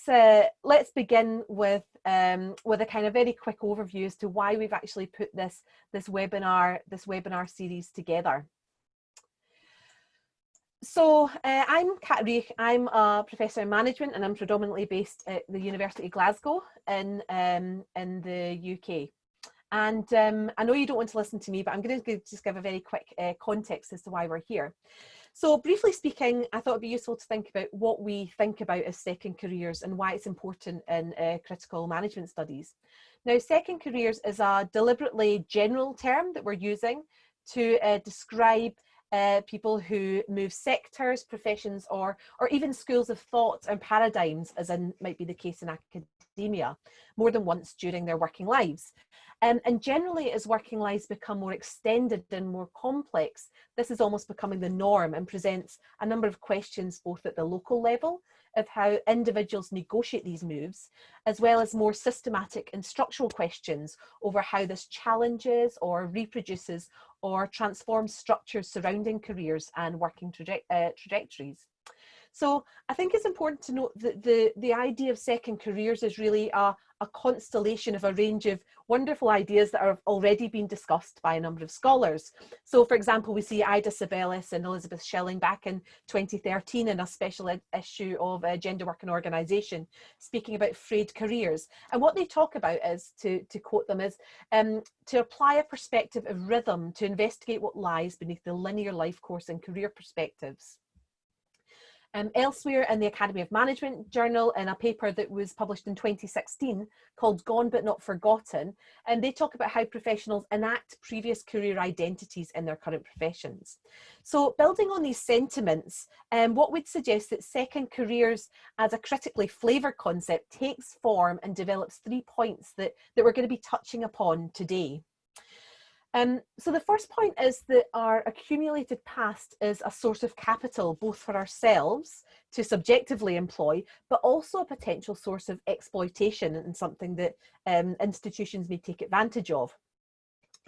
let's begin with a kind of very quick overview as to why we've actually put this webinar series together. So I'm Kat Reich. I'm a professor in management, and I'm predominantly based at the University of Glasgow in the UK. And I know you don't want to listen to me, but I'm going to just give a very quick context as to why we're here. So briefly speaking, I thought it'd be useful to think about what we think about as second careers and why it's important in critical management studies. Now, second careers is a deliberately general term that we're using to describe people who move sectors, professions, or even schools of thought and paradigms, as in might be the case in academia, more than once during their working lives. And generally, as working lives become more extended and more complex, this is almost becoming the norm and presents a number of questions both at the local level of how individuals negotiate these moves, as well as more systematic and structural questions over how this challenges or reproduces or transforms structures surrounding careers and working trajectories. So I think it's important to note that the idea of second careers is really a constellation of a range of wonderful ideas that have already been discussed by a number of scholars. So for example, we see Ida Sibelius and Elizabeth Schilling back in 2013 in a special issue of Gender, Work and Organisation, speaking about frayed careers. And what they talk about is, to quote them, is to apply a perspective of rhythm to investigate what lies beneath the linear life course and career perspectives. Elsewhere in the Academy of Management journal, in a paper that was published in 2016 called Gone But Not Forgotten, and they talk about how professionals enact previous career identities in their current professions. So building on these sentiments, what we'd suggest that second careers as a critically flavoured concept takes form and develops 3 points that we're going to be touching upon today. So the first point is that our accumulated past is a source of capital, both for ourselves to subjectively employ, but also a potential source of exploitation and something that institutions may take advantage of.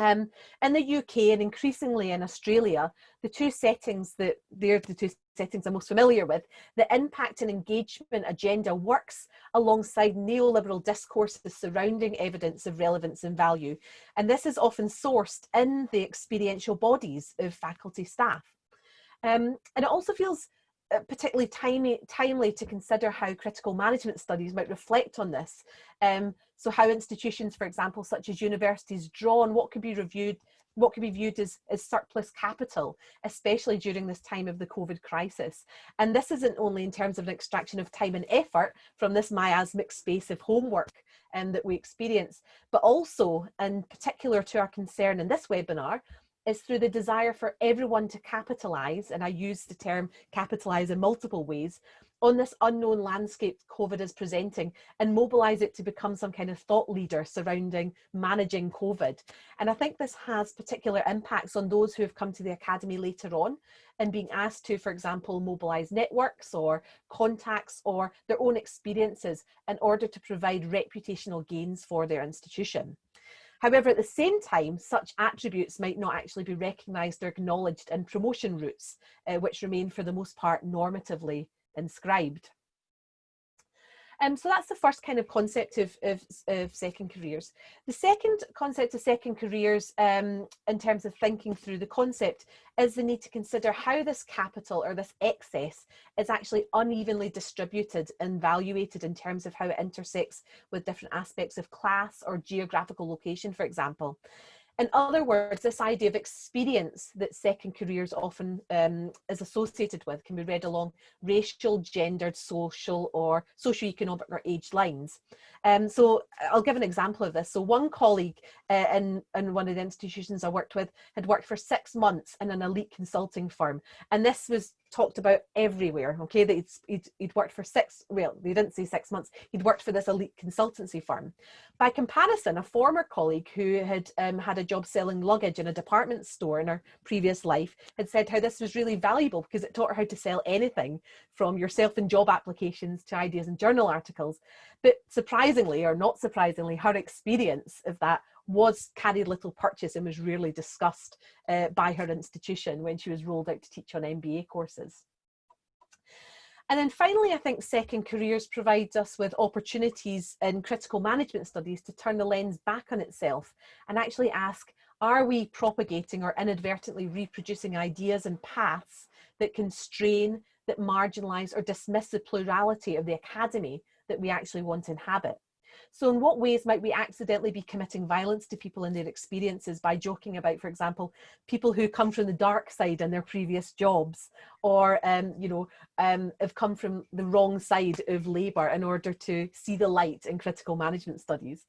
In the UK and increasingly in Australia, the two settings I'm most familiar with, the impact and engagement agenda works alongside neoliberal discourses surrounding evidence of relevance and value. And this is often sourced in the experiential bodies of faculty staff. And it also feels particularly timely to consider how critical management studies might reflect on this. So how institutions, for example, such as universities, draw on what could be viewed as surplus capital, especially during this time of the COVID crisis. And this isn't only in terms of an extraction of time and effort from this miasmic space of homework that we experience, but also, in particular to our concern in this webinar, is through the desire for everyone to capitalise, and I use the term capitalise in multiple ways, on this unknown landscape COVID is presenting and mobilise it to become some kind of thought leader surrounding managing COVID. And I think this has particular impacts on those who have come to the Academy later on and being asked to, for example, mobilise networks or contacts or their own experiences in order to provide reputational gains for their institution. However, at the same time, such attributes might not actually be recognised or acknowledged in promotion routes, which remain for the most part normatively inscribed. So that's the first kind of concept of second careers. The second concept of second careers, in terms of thinking through the concept, is the need to consider how this capital or this excess is actually unevenly distributed and valuated in terms of how it intersects with different aspects of class or geographical location, for example. In other words, this idea of experience that second careers often is associated with can be read along racial, gendered, social, or socioeconomic or age lines. So I'll give an example of this. So one colleague in one of the institutions I worked with had worked for 6 months in an elite consulting firm. And this was talked about everywhere, okay, that he'd worked for they didn't say 6 months, he'd worked for this elite consultancy firm. By comparison, a former colleague who had had a job selling luggage in a department store in her previous life had said how this was really valuable because it taught her how to sell anything from yourself in job applications to ideas in journal articles. But surprisingly, or not surprisingly, her experience of that carried little purchase and was rarely discussed by her institution when she was rolled out to teach on MBA courses. And then finally, I think second careers provides us with opportunities in critical management studies to turn the lens back on itself and actually ask, are we propagating or inadvertently reproducing ideas and paths that constrain, that marginalise or dismiss the plurality of the academy that we actually want to inhabit? So in what ways might we accidentally be committing violence to people in their experiences by joking about, for example, people who come from the dark side in their previous jobs, or have come from the wrong side of labour in order to see the light in critical management studies?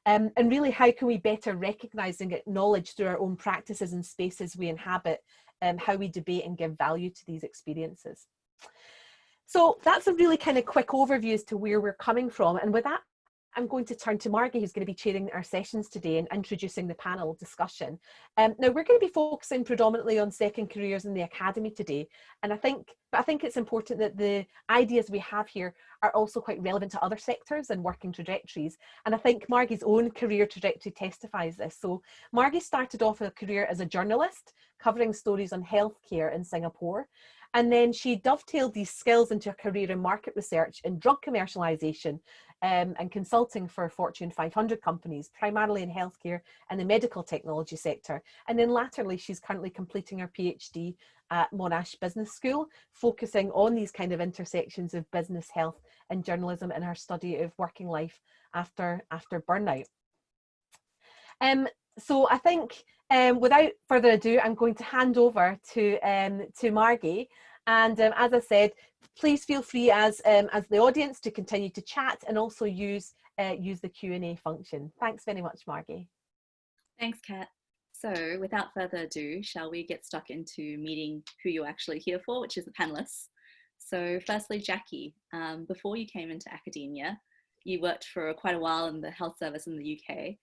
And really, how can we better recognise and acknowledge through our own practices and spaces we inhabit, how we debate and give value to these experiences? So that's a really kind of quick overview as to where we're coming from. And with that, I'm going to turn to Margie, who's going to be chairing our sessions today and introducing the panel discussion. Now, we're going to be focusing predominantly on second careers in the academy today. And I think it's important that the ideas we have here are also quite relevant to other sectors and working trajectories. And I think Margie's own career trajectory testifies this. So Margie started off a career as a journalist, covering stories on healthcare in Singapore. And then she dovetailed these skills into a career in market research in drug commercialization, and consulting for Fortune 500 companies, primarily in healthcare and the medical technology sector. And then latterly, she's currently completing her PhD at Monash Business School, focusing on these kind of intersections of business, health and journalism in her study of working life after burnout. So I think without further ado, I'm going to hand over to Margie. And as I said, please feel free as the audience to continue to chat and also use the Q&A function. Thanks very much, Margie. Thanks, Kat. So without further ado, shall we get stuck into meeting who you're actually here for, which is the panelists. So firstly, Jackie, before you came into academia, you worked for quite a while in the health service in the UK.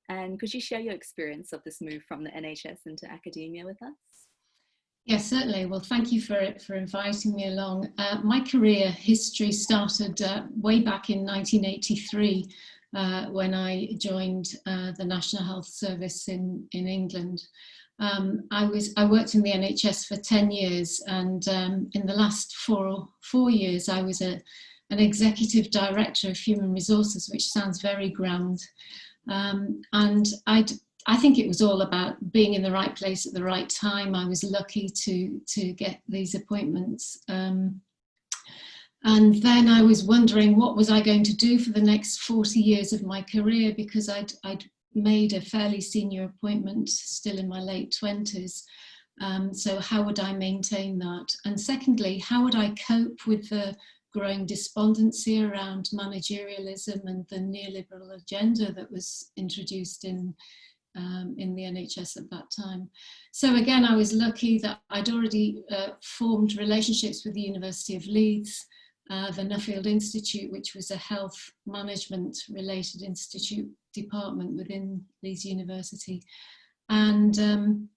And could you share your experience of this move from the NHS into academia with us? Yes, certainly. Well, thank you for inviting me along. My career history started way back in 1983 when I joined the National Health Service in England. I worked in the NHS for 10 years, and in the last four years I was an executive director of human resources, which sounds very grand. And I think it was all about being in the right place at the right time. I was lucky to get these appointments. And then I was wondering, what was I going to do for the next 40 years of my career, because I'd made a fairly senior appointment still in my late 20s. So how would I maintain that? And secondly, how would I cope with the growing despondency around managerialism and the neoliberal agenda that was introduced in the NHS at that time. So again, I was lucky that I'd already formed relationships with the University of Leeds, the Nuffield Institute, which was a health management related institute department within Leeds University. And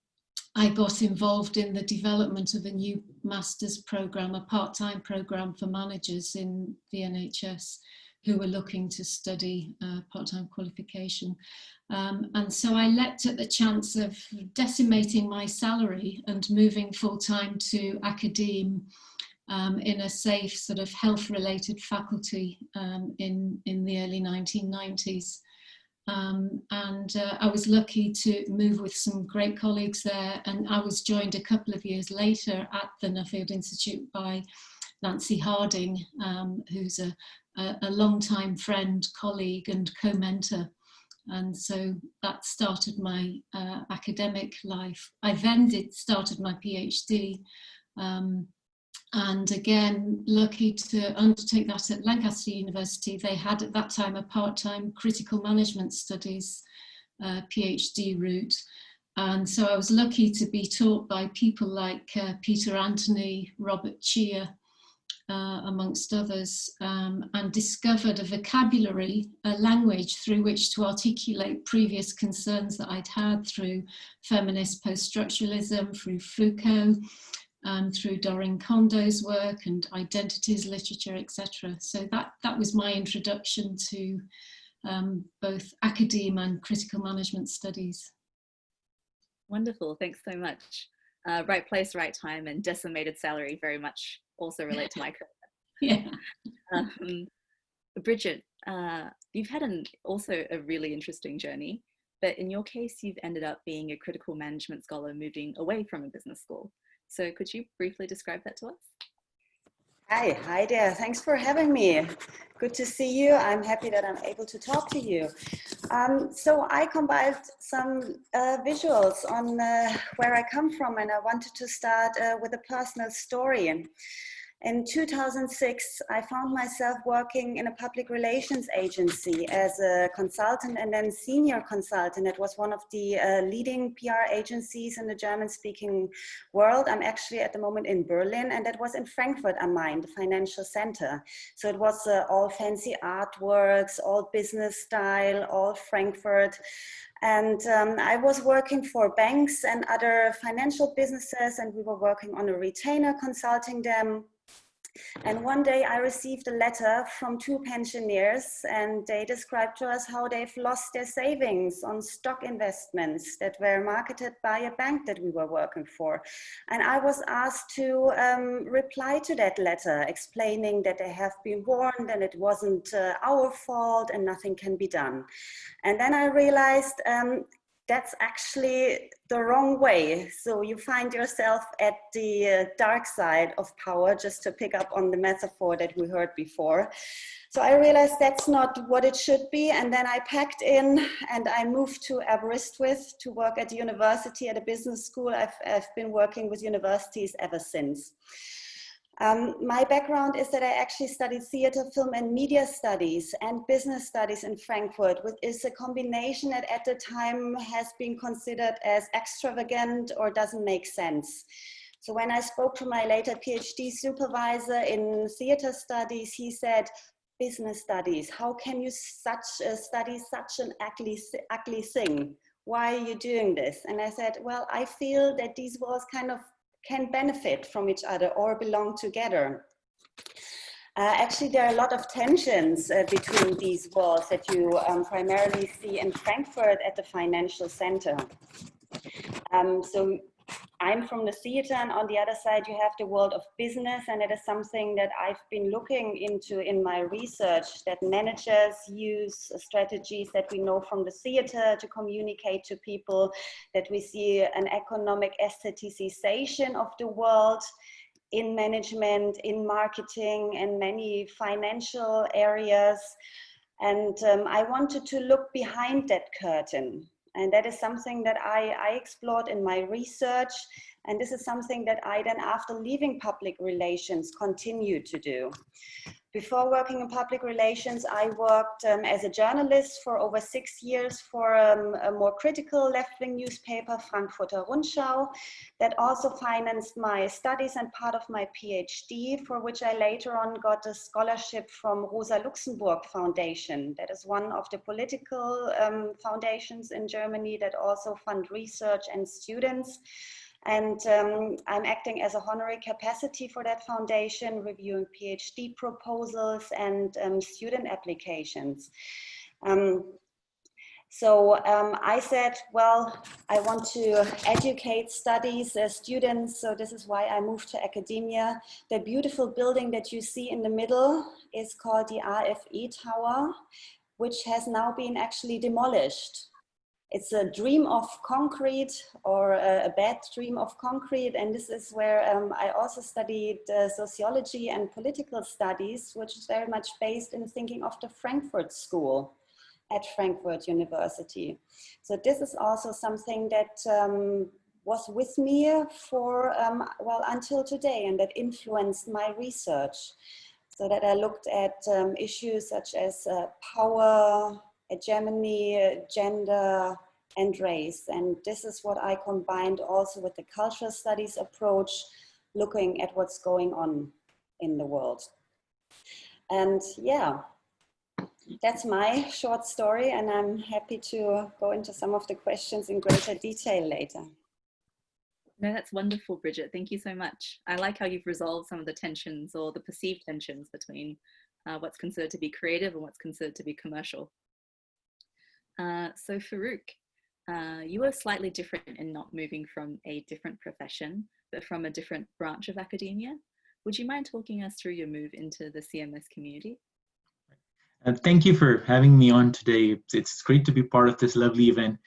I got involved in the development of a new master's programme, a part-time programme for managers in the NHS who were looking to study part-time qualification. And so I leapt at the chance of decimating my salary and moving full-time to academe in a safe sort of health-related faculty in the early 1990s. I was lucky to move with some great colleagues there, and I was joined a couple of years later at the Nuffield Institute by Nancy Harding, who's a long-time friend, colleague and co-mentor. And so that started my academic life. I then started my PhD, and again, lucky to undertake that at Lancaster University. They had at that time a part-time critical management studies PhD route. And so I was lucky to be taught by people like Peter Anthony, Robert Chia, amongst others, and discovered a vocabulary, a language through which to articulate previous concerns that I'd had through feminist post-structuralism, through Foucault, through Doreen Kondo's work and identities literature, etc. So that was my introduction to both academe and critical management studies. Wonderful, thanks so much. Right place, right time, and decimated salary very much also relate to my career. Yeah. Bridget, you've had also a really interesting journey, but in your case, you've ended up being a critical management scholar moving away from a business school. So could you briefly describe that to us? Hi there. Thanks for having me. Good to see you. I'm happy that I'm able to talk to you. So I compiled some visuals on where I come from, and I wanted to start with a personal story. In 2006, I found myself working in a public relations agency as a consultant and then senior consultant. It was one of the leading PR agencies in the German-speaking world. I'm actually at the moment in Berlin, and that was in Frankfurt am Main, the financial center. So it was all fancy artworks, all business style, all Frankfurt. And I was working for banks and other financial businesses, and we were working on a retainer consulting them. And one day I received a letter from two pensioners, and they described to us how they've lost their savings on stock investments that were marketed by a bank that we were working for. And I was asked to reply to that letter, explaining that they have been warned and it wasn't our fault and nothing can be done. And then I realized that's actually the wrong way. So you find yourself at the dark side of power, just to pick up on the metaphor that we heard before. So I realized that's not what it should be. And then I packed in and I moved to Aberystwyth to work at the university at a business school. I've been working with universities ever since. My background is that I actually studied theater, film and media studies and business studies in Frankfurt, which is a combination that at the time has been considered as extravagant or doesn't make sense. So when I spoke to my later PhD supervisor in theater studies, he said, business studies, how can you study such an ugly thing? Why are you doing this? And I said, well, I feel that these worlds kind of can benefit from each other or belong together. Actually, there are a lot of tensions between these worlds that you primarily see in Frankfurt at the financial center. So I'm from the theater, and on the other side you have the world of business, and it is something that I've been looking into in my research, that managers use strategies that we know from the theater to communicate to people, that we see an economic aestheticization of the world in management, in marketing, and many financial areas. And I wanted to look behind that curtain. And that is something that I explored in my research. And this is something that I then, after leaving public relations, continue to do. Before working in public relations, I worked as a journalist for over 6 years for a more critical left-wing newspaper, Frankfurter Rundschau, that also financed my studies and part of my PhD, for which I later on got a scholarship from Rosa Luxemburg Foundation. That is one of the political foundations in Germany that also fund research and students. And I'm acting as a honorary capacity for that foundation, reviewing PhD proposals and student applications. I said, well, I want to educate studies students, so this is why I moved to academia. The beautiful building that you see in the middle is called the RFE Tower, which has now been actually demolished. It's a dream of concrete, or a bad dream of concrete. And this is where I also studied sociology and political studies, which is very much based in thinking of the Frankfurt School at Frankfurt University. So this is also something that was with me for, well, until today, and that influenced my research. So that I looked at issues such as power, hegemony, gender, and race. And this is what I combined also with the cultural studies approach, looking at what's going on in the world. And yeah, that's my short story, and I'm happy to go into some of the questions in greater detail later. No, that's wonderful, Bridget. Thank you so much. I like how you've resolved some of the tensions, or the perceived tensions, between what's considered to be creative and what's considered to be commercial. So Farouk, you were slightly different in not moving from a different profession, but from a different branch of academia. Would you mind talking us through your move into the CMS community? Thank you for having me on today. It's great to be part of this lovely event.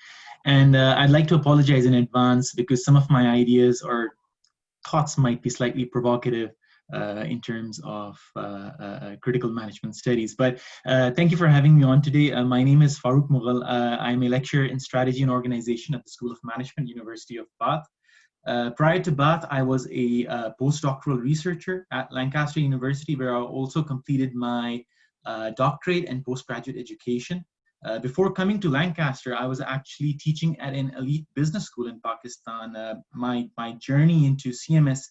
And I'd like to apologize in advance because some of my ideas or thoughts might be slightly provocative in terms of critical management studies. But thank you for having me on today. My name is Farooq Mughal. I'm a lecturer in strategy and organization at the School of Management, University of Bath. Prior to Bath, I was a postdoctoral researcher at Lancaster University, where I also completed my doctorate and postgraduate education. Before coming to Lancaster, I was actually teaching at an elite business school in Pakistan. My journey into CMS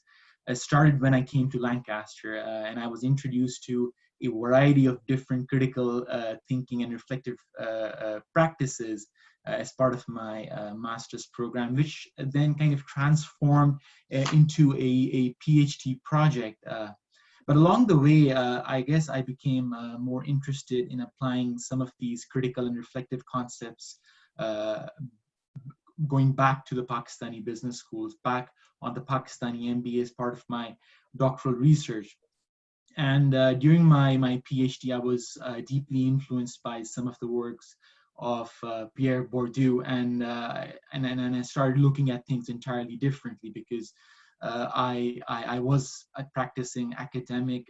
started when I came to Lancaster, and I was introduced to a variety of different critical thinking and reflective practices as part of my master's program, which then kind of transformed into a PhD project. But along the way, I guess I became more interested in applying some of these critical and reflective concepts, going back to the Pakistani business schools, back on the Pakistani MBA as part of my doctoral research. And during my PhD, I was deeply influenced by some of the works of Pierre Bourdieu, and I started looking at things entirely differently because I was a practicing academic,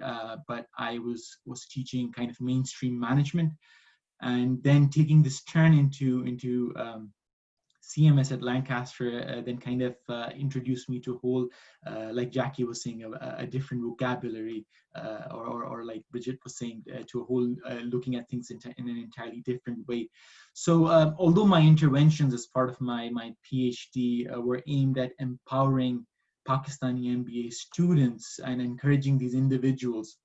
but I was teaching kind of mainstream management, and then taking this turn into CMS at Lancaster then kind of introduced me to a whole, like Jackie was saying, a different vocabulary, or like Bridget was saying, to a whole looking at things in an entirely different way. So although my interventions as part of my PhD were aimed at empowering Pakistani MBA students and encouraging these individuals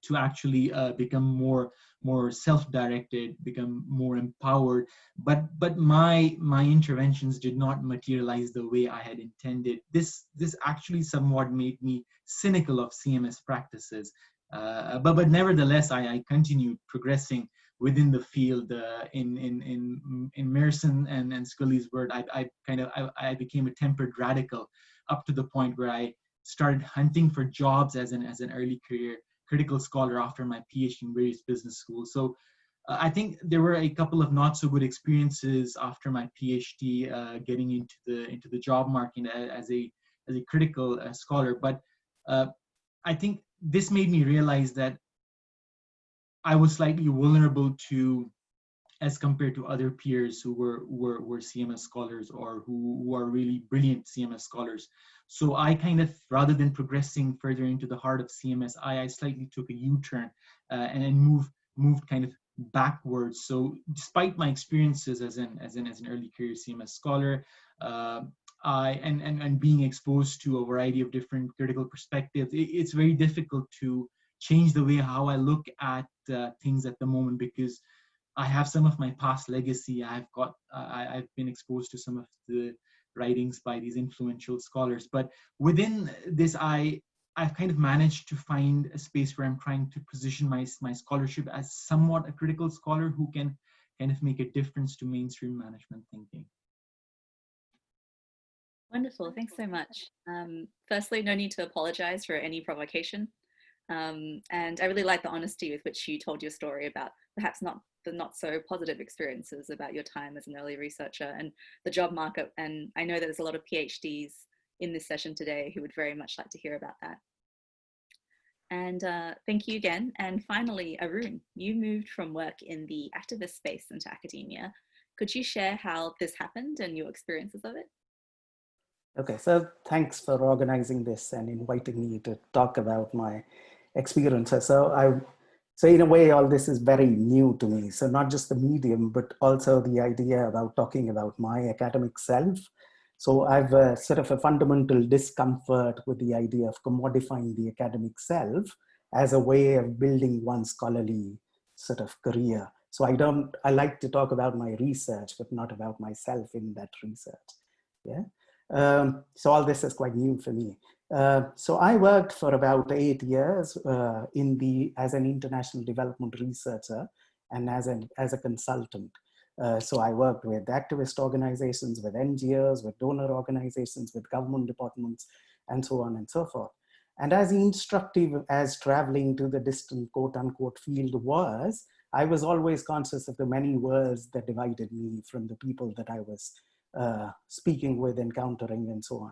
to actually become more self-directed, become more empowered, but my interventions did not materialize the way I had intended. This actually somewhat made me cynical of CMS practices, but nevertheless I continued progressing within the field. In Merson and Scully's word, I became a tempered radical, up to the point where I started hunting for jobs as an early career critical scholar after my PhD in various business schools. So I think there were a couple of not so good experiences after my PhD getting into the job market as a critical scholar. But I think this made me realize that I was slightly vulnerable to, as compared to other peers who were CMS scholars or who are really brilliant CMS scholars. So I kind of, rather than progressing further into the heart of CMS, I slightly took a U-turn and then moved kind of backwards. So despite my experiences as an early career CMS scholar, and being exposed to a variety of different critical perspectives, it's very difficult to change the way how I look at things at the moment, because I have some of my past legacy. I've been exposed to some of the writings by these influential scholars. But within this, I've kind of managed to find a space where I'm trying to position my scholarship as somewhat a critical scholar who can kind of make a difference to mainstream management thinking. Wonderful, thanks so much. Firstly, no need to apologize for any provocation. And I really like the honesty with which you told your story about perhaps the not so positive experiences about your time as an early researcher and the job market. And I know that there's a lot of PhDs in this session today who would very much like to hear about that. And thank you again. And finally, Arun, you moved from work in the activist space into academia. Could you share how this happened and your experiences of it? Okay, so thanks for organizing this and inviting me to talk about my experiences. So in a way, all this is very new to me. So not just the medium, but also the idea about talking about my academic self. So I've sort of a fundamental discomfort with the idea of commodifying the academic self as a way of building one's scholarly sort of career. So I like to talk about my research, but not about myself in that research. Yeah. So all this is quite new for me. So I worked for about 8 years as an international development researcher and as a consultant. So I worked with activist organizations, with NGOs, with donor organizations, with government departments, and so on and so forth. And as instructive as traveling to the distant quote unquote field was, I was always conscious of the many worlds that divided me from the people that I was speaking with, encountering, and so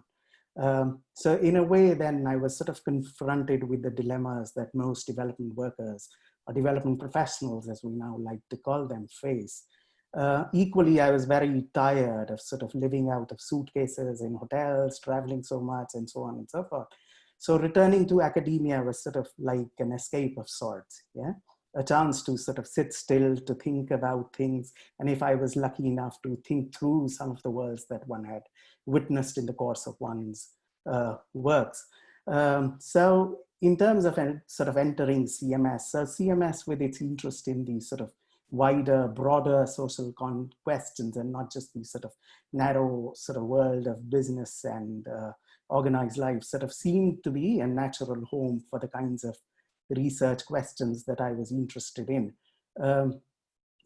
on. So in a way, then I was sort of confronted with the dilemmas that most development workers or development professionals, as we now like to call them, face. Equally, I was very tired of sort of living out of suitcases in hotels, traveling so much, and so on and so forth. So returning to academia was sort of like an escape of sorts, yeah? A chance to sort of sit still, to think about things. And if I was lucky enough to think through some of the worlds that one had witnessed in the course of one's works. So in terms of sort of entering CMS, so CMS with its interest in the sort of wider, broader social questions and not just the sort of narrow sort of world of business and organized life, sort of seemed to be a natural home for the kinds of research questions that I was interested in.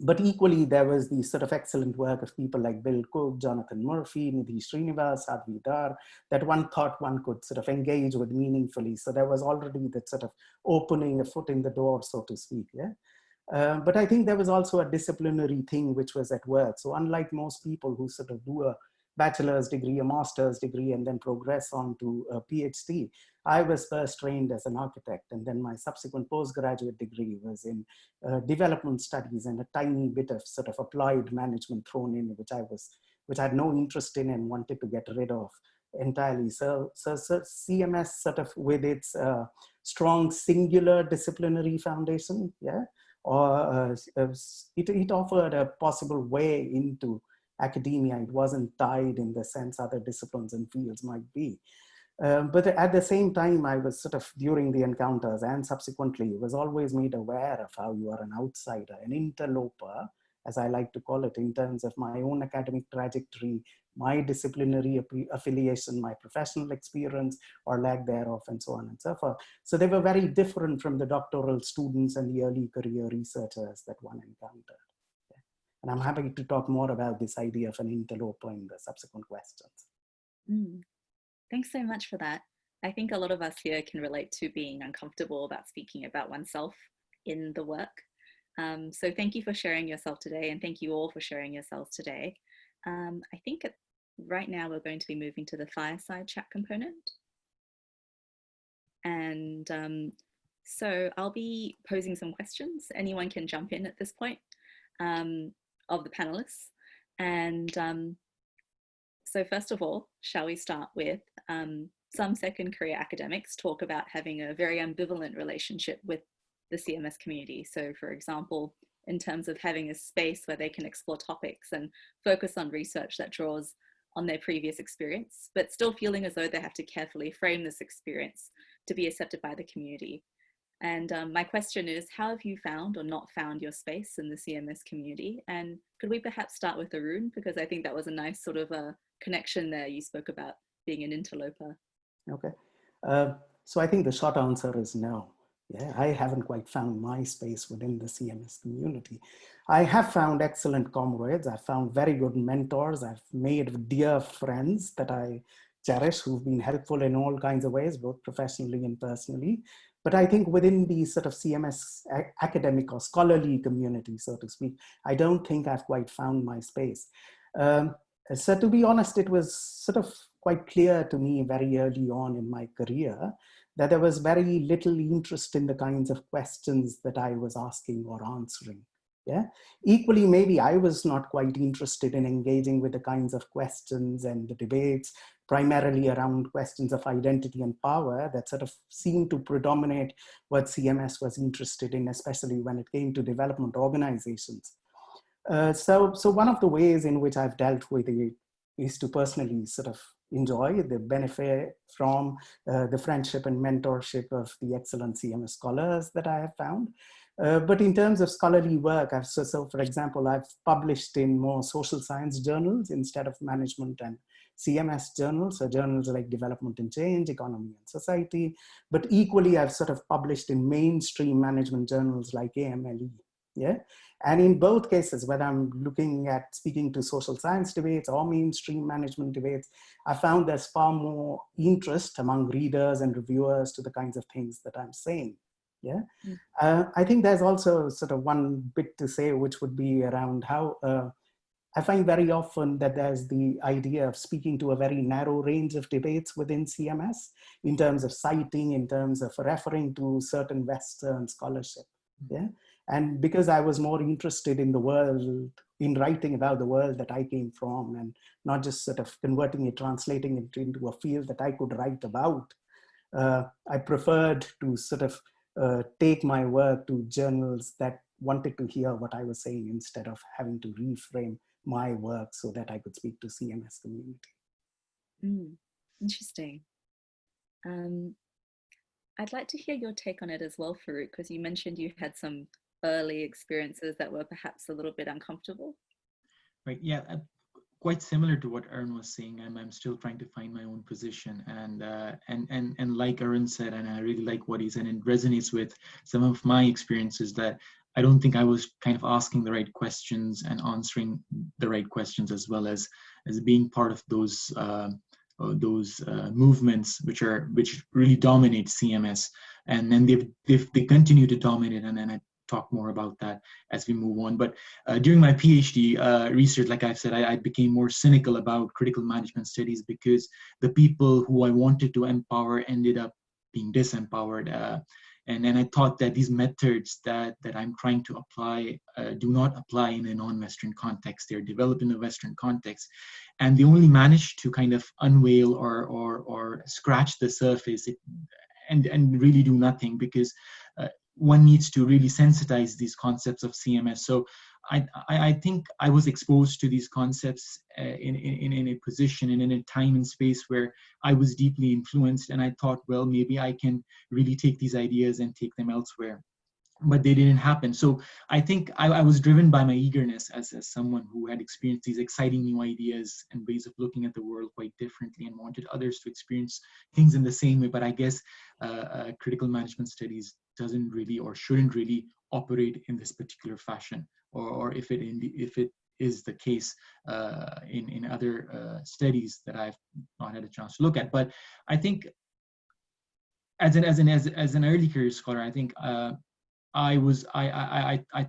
But equally, there was the sort of excellent work of people like Bill Cook, Jonathan Murphy, Nidhi Srinivas, Sadhvi Dar, that one thought one could sort of engage with meaningfully. So there was already that sort of opening a foot in the door, so to speak, yeah? But I think there was also a disciplinary thing which was at work. So unlike most people who sort of do a bachelor's degree, a master's degree, and then progress on to a PhD, I was first trained as an architect, and then my subsequent postgraduate degree was in development studies and a tiny bit of sort of applied management thrown in, which I had no interest in and wanted to get rid of entirely. So CMS sort of with its strong singular disciplinary foundation, yeah, or it offered a possible way into academia. It wasn't tied in the sense other disciplines and fields might be. But at the same time, I was sort of, during the encounters and subsequently, was always made aware of how you are an outsider, an interloper, as I like to call it, in terms of my own academic trajectory, my disciplinary affiliation, my professional experience or lack thereof, and so on and so forth. So they were very different from the doctoral students and the early career researchers that one encountered. Yeah. And I'm happy to talk more about this idea of an interloper in the subsequent questions. Thanks so much for that. I think a lot of us here can relate to being uncomfortable about speaking about oneself in the work. So thank you for sharing yourself today, and thank you all for sharing yourselves today. I think right now we're going to be moving to the Fireside Chat component. And so I'll be posing some questions. Anyone can jump in at this point of the panelists. And so first of all, shall we start with some second career academics talk about having a very ambivalent relationship with the CMS community. So for example, in terms of having a space where they can explore topics and focus on research that draws on their previous experience, but still feeling as though they have to carefully frame this experience to be accepted by the community. And my question is, how have you found or not found your space in the CMS community? And could we perhaps start with Arun, because I think that was a nice sort of a connection there. You spoke about being an interloper. Okay. So I think the short answer is no. Yeah, I haven't quite found my space within the CMS community. I have found excellent comrades. I've found very good mentors. I've made dear friends that I cherish, who've been helpful in all kinds of ways, both professionally and personally. But I think within the sort of CMS academic or scholarly community, so to speak, I don't think I've quite found my space. So to be honest, it was sort of quite clear to me very early on in my career that there was very little interest in the kinds of questions that I was asking or answering. Yeah. Equally, maybe I was not quite interested in engaging with the kinds of questions and the debates, primarily around questions of identity and power, that sort of seemed to predominate what CMS was interested in, especially when it came to development organizations. So one of the ways in which I've dealt with it is to personally sort of enjoy the benefit from the friendship and mentorship of the excellent CMS scholars that I have found. But in terms of scholarly work, so for example, I've published in more social science journals instead of management and CMS journals, so journals like Development and Change, Economy and Society. But equally, I've sort of published in mainstream management journals like AMLE. Yeah. And in both cases, whether I'm looking at speaking to social science debates or mainstream management debates, I found there's far more interest among readers and reviewers to the kinds of things that I'm saying. Yeah. I think there's also sort of one bit to say, which would be around how I find very often that there's the idea of speaking to a very narrow range of debates within CMS in terms of citing, in terms of referring to certain Western scholarship. Yeah. And because I was more interested in the world, in writing about the world that I came from, and not just sort of converting it, translating it into a field that I could write about, I preferred to sort of take my work to journals that wanted to hear what I was saying instead of having to reframe my work so that I could speak to CMS community. Interesting. I'd like to hear your take on it as well, Farouk, because you mentioned you had some early experiences that were perhaps a little bit uncomfortable. Right. Yeah. Quite similar to what Erin was saying. I'm still trying to find my own position, and like Erin said, and I really like what he said, and it resonates with some of my experiences, that I don't think I was kind of asking the right questions and answering the right questions, as well as being part of those movements which really dominate CMS, and then they continue to dominate, and then I talk more about that as we move on. But during my PhD research, like I've said, I became more cynical about critical management studies, because the people who I wanted to empower ended up being disempowered. And then I thought that these methods that I'm trying to apply do not apply in a non-Western context. They're developed in a Western context. And they only managed to kind of unveil or scratch the surface and really do nothing, because one needs to really sensitize these concepts of CMS. So I think I was exposed to these concepts in a position and in a time and space where I was deeply influenced, and I thought, well, maybe I can really take these ideas and take them elsewhere. But they didn't happen. So I think I was driven by my eagerness as someone who had experienced these exciting new ideas and ways of looking at the world quite differently, and wanted others to experience things in the same way. But I guess critical management studies doesn't really or shouldn't really operate in this particular fashion, or if it is the case in other studies that I've not had a chance to look at. But I think as an early career scholar, I think I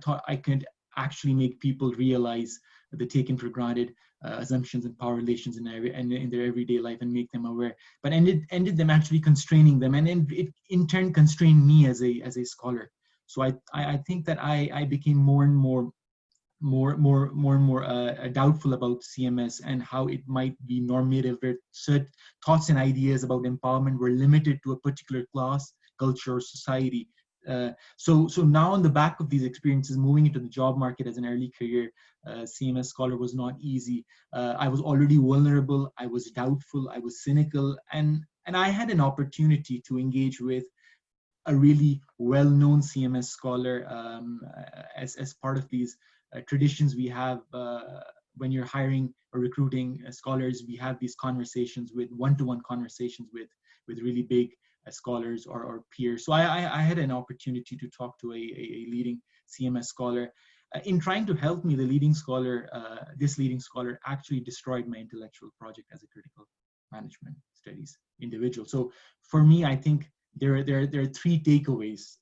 thought I could actually make people realize the taken for granted assumptions and power relations in their everyday life, and make them aware. But ended them actually constraining them, and it in turn constrained me as a scholar. So I think that I became more and more doubtful about CMS and how it might be normative, where certain thoughts and ideas about empowerment were limited to a particular class, culture, or society. So now on the back of these experiences, moving into the job market as an early career CMS scholar was not easy. I was already vulnerable, I was doubtful, I was cynical, and I had an opportunity to engage with a really well-known CMS scholar as part of these traditions we have when you're hiring or recruiting scholars. We have these conversations with one-to-one conversations with really big scholars or peers. So I had an opportunity to talk to a leading CMS scholar. In trying to help me, this leading scholar actually destroyed my intellectual project as a critical management studies individual. So for me, I think there are three takeaways,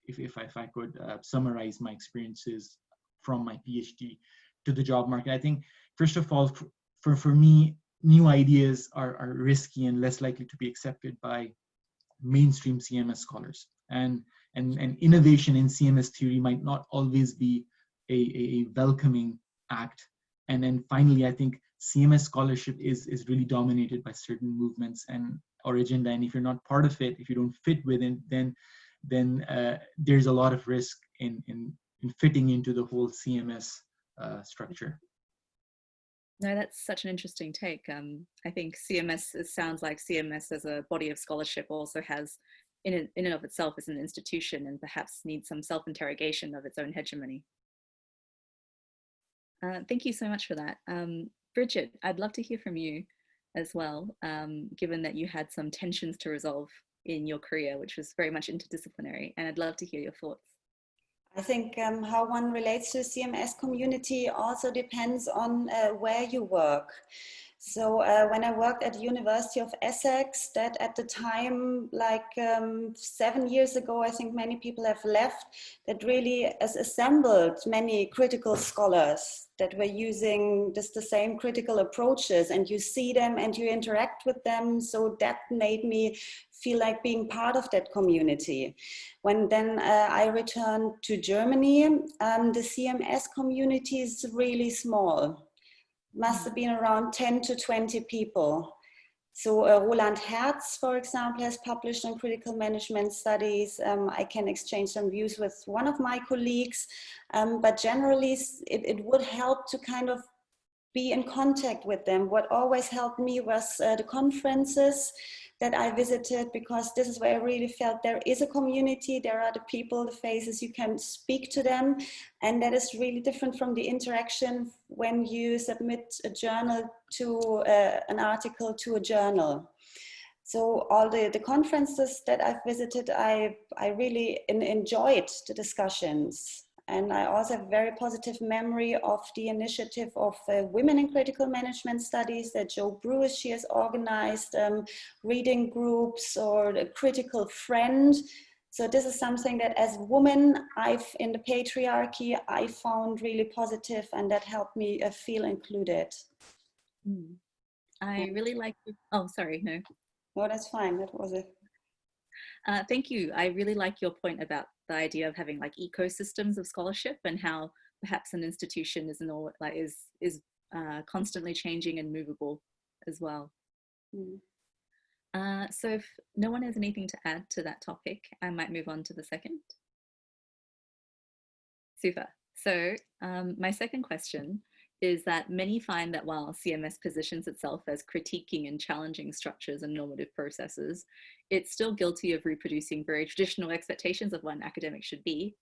if I could summarize my experiences from my PhD to the job market. I think, first of all, for me, new ideas are risky and less likely to be accepted by mainstream CMS scholars, and innovation in CMS theory might not always be a welcoming act. And then finally, I think CMS scholarship is really dominated by certain movements or agenda, and if you're not part of it, if you don't fit within, then there's a lot of risk in fitting into the whole CMS structure. No, that's such an interesting take. I think CMS, it sounds like CMS as a body of scholarship also has, in and of itself, as an institution, and perhaps needs some self-interrogation of its own hegemony. Thank you so much for that. Bridget, I'd love to hear from you as well, given that you had some tensions to resolve in your career, which was very much interdisciplinary, and I'd love to hear your thoughts. I think how one relates to the CMS community also depends on where you work. So when I worked at the University of Essex, that at the time, like 7 years ago, I think many people have left, that really has assembled many critical scholars that were using just the same critical approaches, and you see them and you interact with them. So that made me feel like being part of that community. When then I returned to Germany, the CMS community is really small. Must have been around 10 to 20 people. So Roland Herz, for example, has published on critical management studies. I can exchange some views with one of my colleagues, but generally it would help to kind of be in contact with them. What always helped me was the conferences that I visited, because this is where I really felt there is a community, there are the people, the faces, you can speak to them. And that is really different from the interaction when you submit a journal to an article to a journal. So all the conferences that I've visited, I really enjoyed the discussions. And I also have a very positive memory of the initiative of Women in Critical Management Studies that Jo Brewis, she has organized reading groups, or a critical friend. So this is something that as a woman, in the patriarchy, I found really positive, and that helped me feel included. I really like, oh, sorry, no. No, that's fine, that was it. Thank you. I really like your point about the idea of having like ecosystems of scholarship, and how perhaps an institution is constantly changing and movable as well. So if no one has anything to add to that topic, I might move on to the second. Super. So my second question is that many find that while CMS positions itself as critiquing and challenging structures and normative processes, it's still guilty of reproducing very traditional expectations of what an academic should be,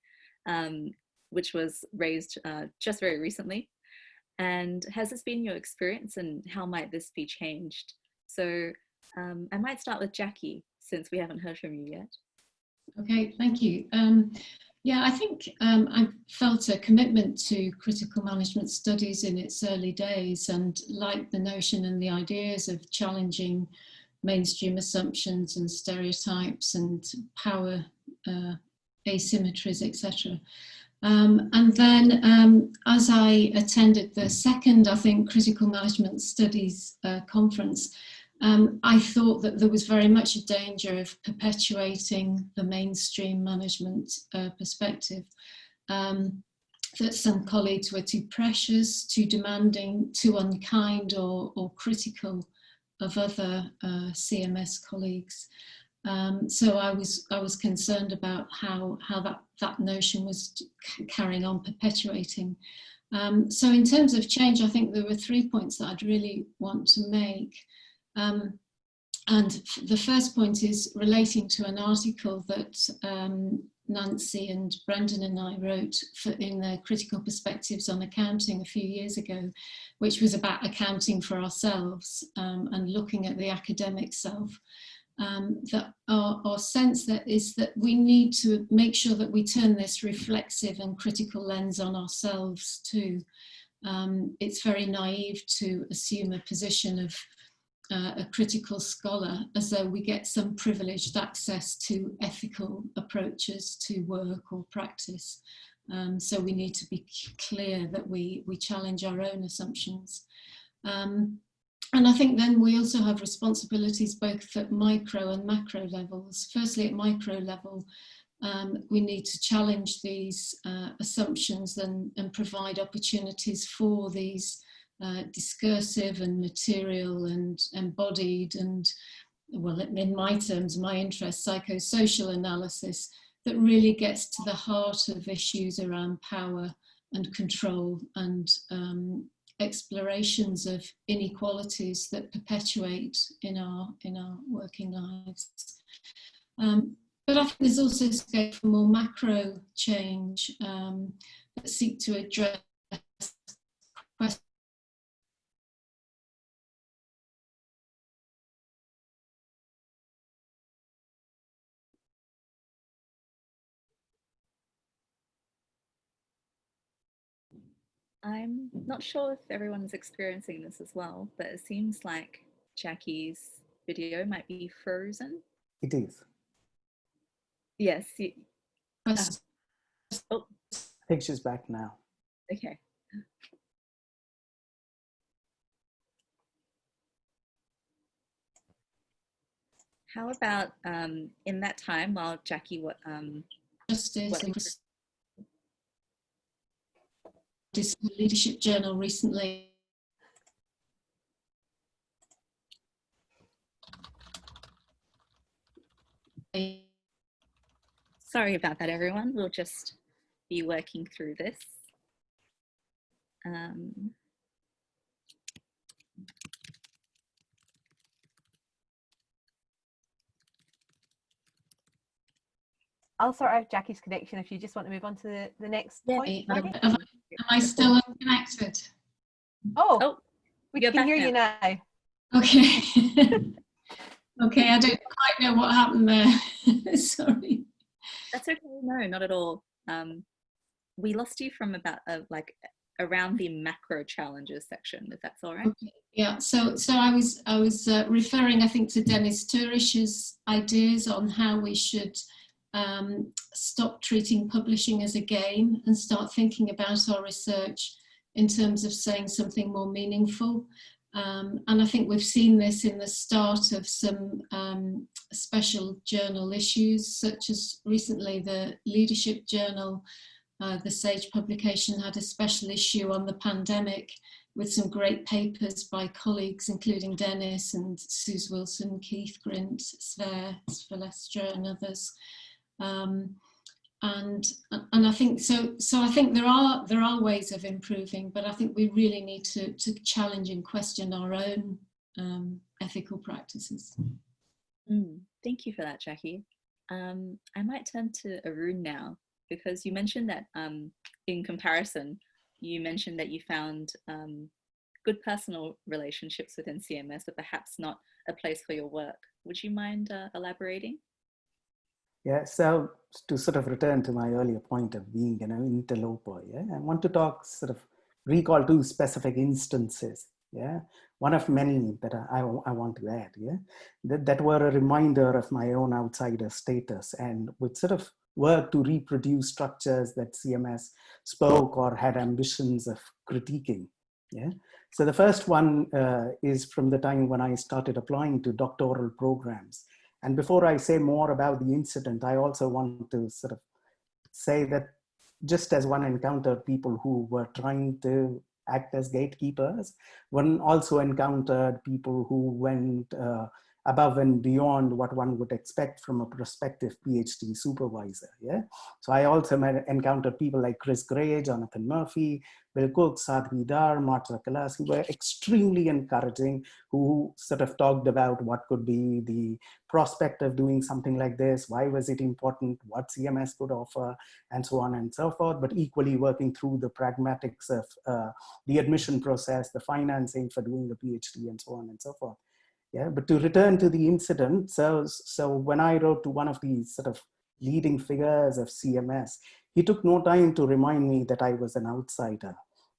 which was raised just very recently. And has this been your experience, and how might this be changed? So I might start with Jackie, since we haven't heard from you yet. Okay, thank you. Yeah, I think I felt a commitment to critical management studies in its early days, and liked the notion and the ideas of challenging mainstream assumptions and stereotypes and power asymmetries, etc. And then as I attended the second, I think, Critical Management Studies conference, I thought that there was very much a danger of perpetuating the mainstream management perspective, that some colleagues were too precious, too demanding, too unkind or critical of other CMS colleagues. So I was concerned about how that notion was carrying on perpetuating. So in terms of change, I think there were 3 points that I'd really want to make. And the first point is relating to an article that Nancy and Brendan and I wrote in the Critical Perspectives on Accounting a few years ago, which was about accounting for ourselves and looking at the academic self. That our sense that is that we need to make sure that we turn this reflexive and critical lens on ourselves too. It's very naive to assume a position of a critical scholar as though we get some privileged access to ethical approaches to work or practice. So we need to be clear that we challenge our own assumptions. And I think then we also have responsibilities both at micro and macro levels. Firstly, at micro level, we need to challenge these assumptions and provide opportunities for these discursive and material and embodied and, well, in my terms, my interest, psychosocial analysis that really gets to the heart of issues around power and control and explorations of inequalities that perpetuate in our working lives. But I think there's also scope for more macro change that seek to address questions. I'm not sure if everyone's experiencing this as well, but it seems like Jackie's video might be frozen. It is. Yes. Oh, I think she's back now. okay. How about in that time while Jackie Justice this leadership journal recently. Sorry about that, everyone. We'll just be working through this. I'll sort out Jackie's connection if you just want to move on to the next point. Am I still unconnected? Oh, we can hear you now. Okay. Okay, I don't quite know what happened there. Sorry. That's okay. No, not at all. We lost you from about around the macro challenges section, if that's all right. Okay. Yeah. So I was referring, I think, to Dennis Turish's ideas on how we should stop treating publishing as a game and start thinking about our research in terms of saying something more meaningful. And I think we've seen this in the start of some special journal issues, such as recently the Leadership Journal, the Sage publication had a special issue on the pandemic with some great papers by colleagues, including Dennis and Suze Wilson, Keith Grint, Svelestra and others. And I think so I think there are ways of improving, but I think we really need to challenge and question our own ethical practices. Thank you for that, Jackie. I might turn to Arun now, because you mentioned that in comparison, you mentioned that you found good personal relationships within CMS, but perhaps not a place for your work. Would you mind elaborating? Yeah, so to sort of return to my earlier point of being an interloper, yeah, I want to recall two specific instances, yeah, one of many that I want to add, yeah, that were a reminder of my own outsider status and would sort of work to reproduce structures that CMS spoke or had ambitions of critiquing, yeah. So the first one is from the time when I started applying to doctoral programs. And before I say more about the incident, I also want to sort of say that just as one encountered people who were trying to act as gatekeepers, one also encountered people who went above and beyond what one would expect from a prospective PhD supervisor. Yeah. So I also encountered people like Chris Gray, Jonathan Murphy, Bill Cook, Sadhvi Dar, Marta Kalas, who were extremely encouraging, who sort of talked about what could be the prospect of doing something like this, why was it important, what CMS could offer, and so on and so forth, but equally working through the pragmatics of the admission process, the financing for doing the PhD, and so on and so forth. Yeah, but to return to the incident, so when I wrote to one of these sort of leading figures of CMS, he took no time to remind me that I was an outsider.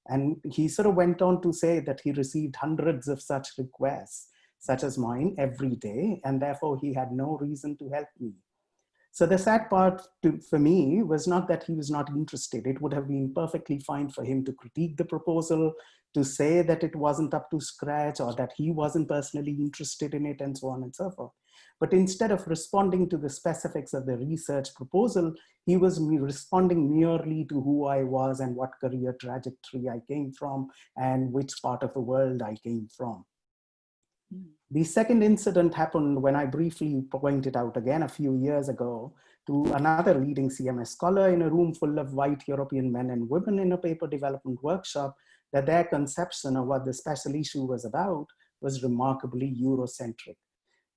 And he sort of went on to say that he received hundreds of such requests, such as mine, every day, and therefore he had no reason to help me. So the sad part for me was not that he was not interested. It would have been perfectly fine for him to critique the proposal, to say that it wasn't up to scratch or that he wasn't personally interested in it and so on and so forth. But instead of responding to the specifics of the research proposal, he was responding merely to who I was and what career trajectory I came from and which part of the world I came from. The second incident happened when I briefly pointed out again a few years ago to another leading CMS scholar in a room full of white European men and women in a paper development workshop that their conception of what the special issue was about was remarkably Eurocentric,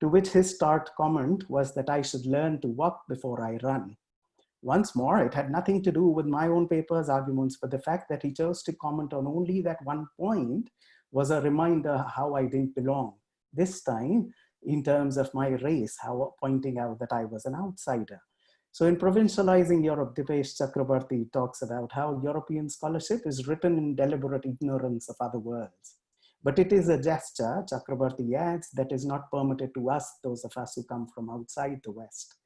to which his start comment was that I should learn to walk before I run. Once more, it had nothing to do with my own paper's arguments, but the fact that he chose to comment on only that one point was a reminder how I didn't belong. This time, in terms of my race, how pointing out that I was an outsider. So in Provincializing Europe, Dipesh Chakrabarty talks about how European scholarship is written in deliberate ignorance of other worlds. But it is a gesture, Chakrabarty adds, that is not permitted to us, those of us who come from outside the West.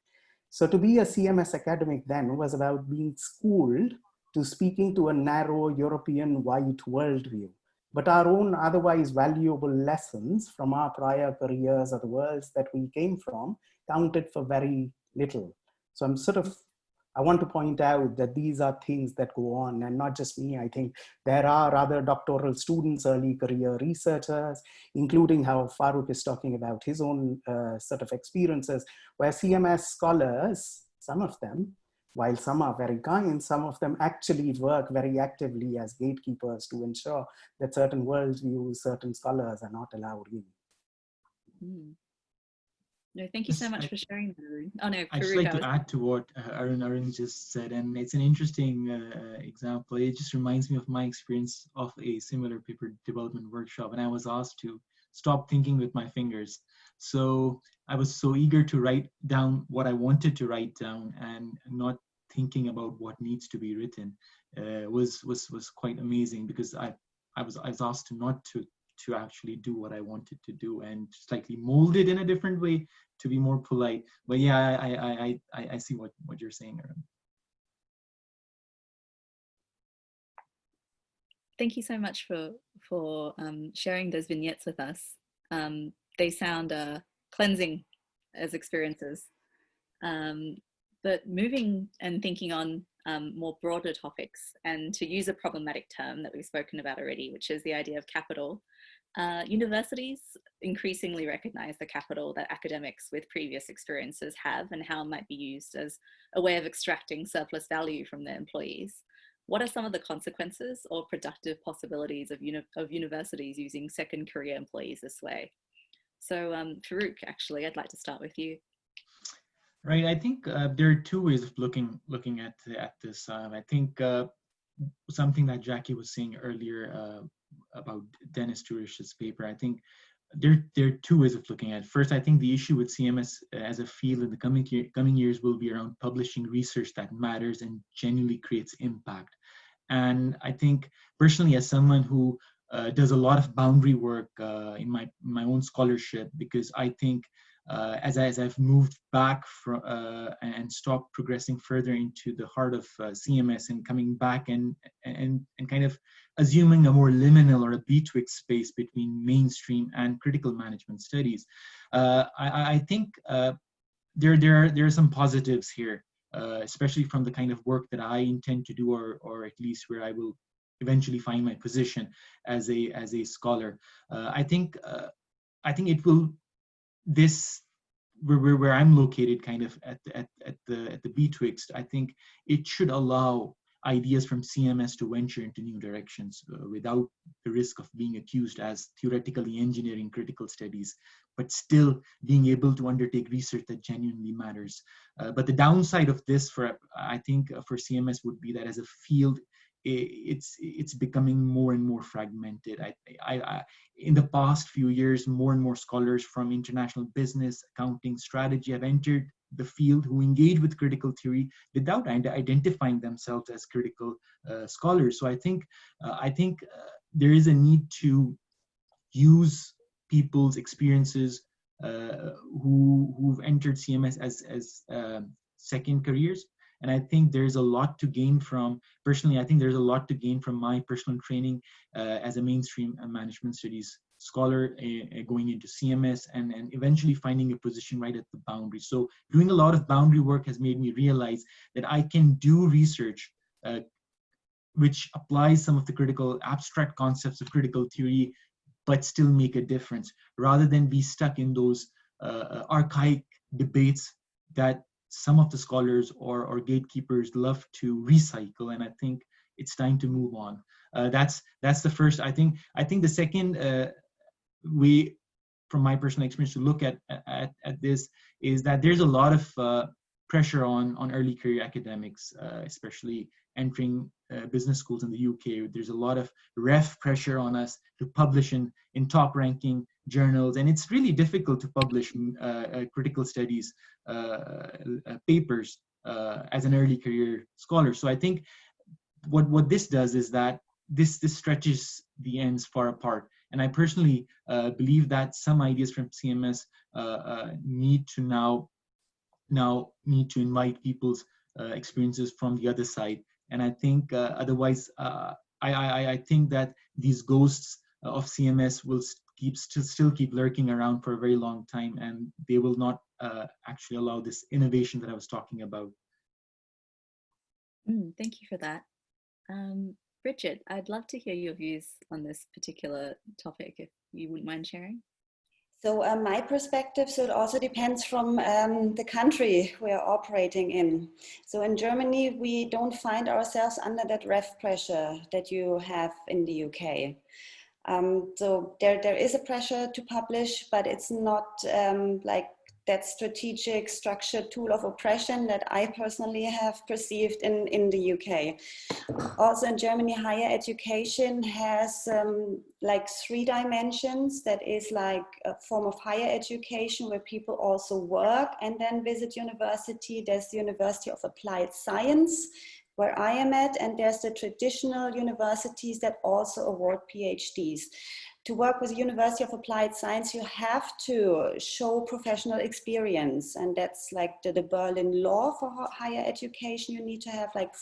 So to be a CMS academic then was about being schooled to speaking to a narrow European white worldview. But our own otherwise valuable lessons from our prior careers or the worlds that we came from counted for very little. So I want to point out that these are things that go on, and not just me. I think there are other doctoral students, early career researchers, including how Farooq is talking about his own sort of experiences, where CMS scholars, some of them, while some are very kind, some of them actually work very actively as gatekeepers to ensure that certain worldviews, certain scholars are not allowed in. Mm. No, thank you so much for sharing that, Arun. Oh no, I'd just like to add to what Arun just said, and it's an interesting example. It just reminds me of my experience of a similar paper development workshop, and I was asked to stop thinking with my fingers. So I was so eager to write down what I wanted to write down and not thinking about what needs to be written. Was quite amazing, because I was asked to not to actually do what I wanted to do and slightly mold it in a different way to be more polite. But yeah, I see what you're saying, Arun. Thank you so much for sharing those vignettes with us. They sound cleansing as experiences. But moving and thinking on more broader topics, and to use a problematic term that we've spoken about already, which is the idea of capital. Universities increasingly recognize the capital that academics with previous experiences have, and how it might be used as a way of extracting surplus value from their employees. What are some of the consequences or productive possibilities of universities using second career employees this way? So Farooq, actually, I'd like to start with you. Right, I think there are two ways of looking at this. I think something that Jackie was saying earlier about Dennis Turish's paper, I think there are two ways of looking at it. First, I think the issue with CMS as a field in the coming years will be around publishing research that matters and genuinely creates impact. And I think personally, as someone who does a lot of boundary work in my own scholarship, because I think as I've moved back from and stopped progressing further into the heart of CMS and coming back and kind of assuming a more liminal or a betwixt space between mainstream and critical management studies, I think there are some positives here, especially from the kind of work that I intend to do, or at least where I will eventually find my position as a scholar. I think it will. This where I'm located, kind of at the betwixt, I think it should allow ideas from CMS to venture into new directions without the risk of being accused as theoretically engineering critical studies, but still being able to undertake research that genuinely matters. But the downside of this, I think for CMS, would be that as a field, it's becoming more and more fragmented. In the past few years, more and more scholars from international business, accounting, strategy have entered the field who engage with critical theory without identifying themselves as critical scholars. So I think there is a need to use people's experiences who've entered CMS as second careers. And I think there's a lot to gain from, personally, I think there's a lot to gain from my personal training as a mainstream management studies scholar going into CMS and eventually finding a position right at the boundary. So doing a lot of boundary work has made me realize that I can do research which applies some of the critical abstract concepts of critical theory, but still make a difference, rather than be stuck in those archaic debates that some of the scholars or gatekeepers love to recycle. And I think it's time to move on. That's the first. I think the second way, from my personal experience, to look at this is that there's a lot of pressure on early career academics, especially entering business schools in the UK. There's a lot of ref pressure on us to publish in top ranking journals, and it's really difficult to publish critical studies papers as an early career scholar. So I think what this does is that this stretches the ends far apart. And I personally believe that some ideas from CMS need to invite people's experiences from the other side. And I think otherwise, I think that these ghosts of CMS will still keep lurking around for a very long time, and they will not actually allow this innovation that I was talking about. Thank you for that. Bridget, I'd love to hear your views on this particular topic, if you wouldn't mind sharing. So my perspective, so it also depends from the country we are operating in. So in Germany, we don't find ourselves under that ref pressure that you have in the UK. So there is a pressure to publish, but it's not like that strategic structured tool of oppression that I personally have perceived in the UK. Also in Germany, higher education has like 3 dimensions. That is like a form of higher education where people also work and then visit university. There's the University of Applied Science, where I am at, and there's the traditional universities that also award PhDs. To work with the University of Applied Science, you have to show professional experience, and that's like the Berlin law for higher education. You need to have like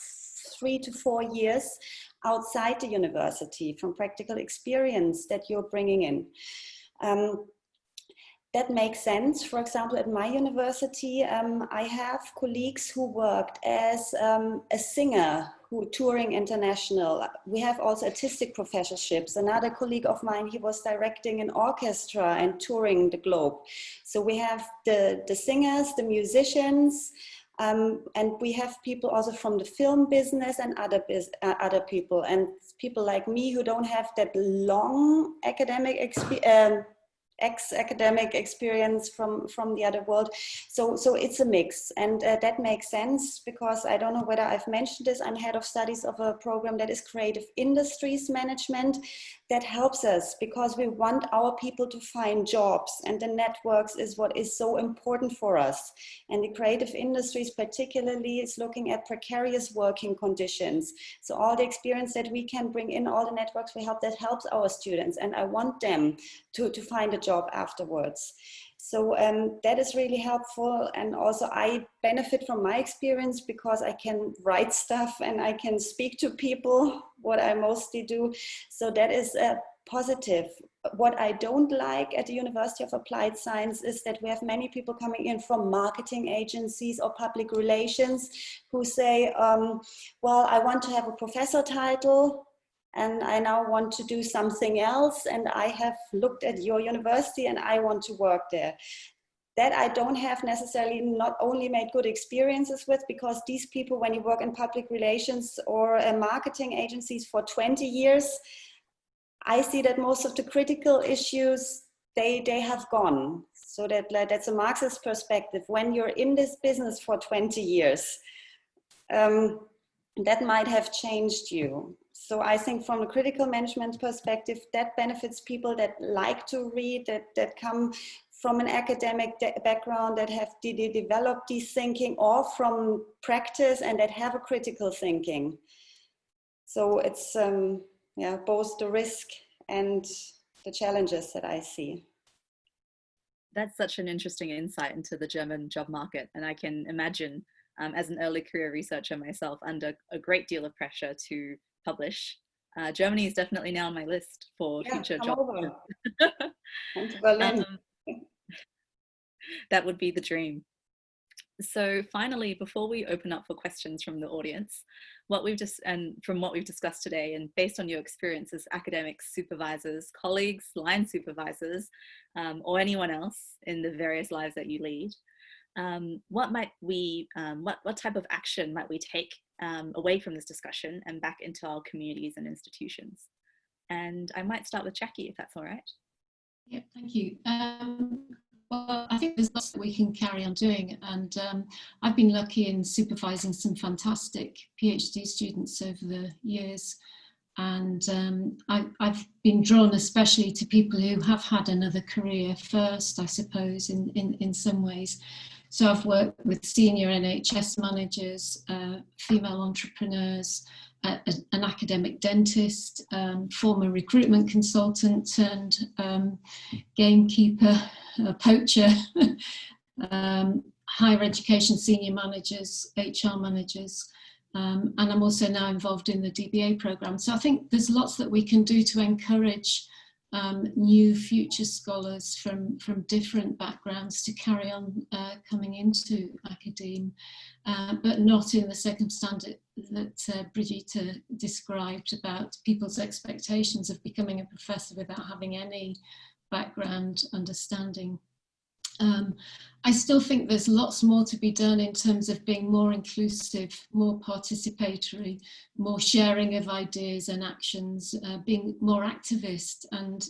3 to 4 years outside the university from practical experience that you're bringing in. That makes sense. For example, at my university, I have colleagues who worked as a singer who touring international. We have also artistic professorships. Another colleague of mine, he was directing an orchestra and touring the globe. So we have the singers, the musicians, and we have people also from the film business and other people. And people like me who don't have that long academic experience, ex-academic experience from the other world. So it's a mix, and that makes sense because I don't know whether I've mentioned this. I'm head of studies of a program that is creative industries management. That helps us because we want our people to find jobs, and the networks is what is so important for us. And the creative industries particularly is looking at precarious working conditions. So all the experience that we can bring in, all the networks we help, that helps our students, and I want them to find a job afterwards. So that is really helpful, and also I benefit from my experience because I can write stuff and I can speak to people, what I mostly do. So that is positive. What I don't like at the University of Applied Science is that we have many people coming in from marketing agencies or public relations who say, well, I want to have a professor title, and I now want to do something else, and I have looked at your university and I want to work there. That I don't have necessarily not only made good experiences with, because these people, when you work in public relations or marketing agencies for 20 years, I see that most of the critical issues, they have gone. So that's a Marxist perspective. When you're in this business for 20 years, that might have changed you. So I think from a critical management perspective, that benefits people that like to read, that come from an academic background, that have developed this thinking, or from practice and that have a critical thinking. So it's yeah, both the risk and the challenges that I see. That's such an interesting insight into the German job market, and I can imagine as an early career researcher myself, under a great deal of pressure to publish. Germany is definitely now on my list for future job. Come to Berlin. That would be the dream. So finally, before we open up for questions from the audience, from what we've discussed today, and based on your experience as academics, supervisors, colleagues, line supervisors, or anyone else in the various lives that you lead, what type of action might we take away from this discussion and back into our communities and institutions? And I might start with Jackie, if that's all right. Yeah, thank you. Well, I think there's lots that we can carry on doing, and I've been lucky in supervising some fantastic PhD students over the years, and I've been drawn especially to people who have had another career first, I suppose, in some ways, So I've worked with senior NHS managers, female entrepreneurs, an academic dentist, former recruitment consultant turned gamekeeper, poacher, higher education senior managers, HR managers, and I'm also now involved in the DBA program. So I think there's lots that we can do to encourage new future scholars from different backgrounds to carry on coming into academe, but not in the circumstance that Brigitte described about people's expectations of becoming a professor without having any background understanding. I still think there's lots more to be done in terms of being more inclusive, more participatory, more sharing of ideas and actions, being more activist, and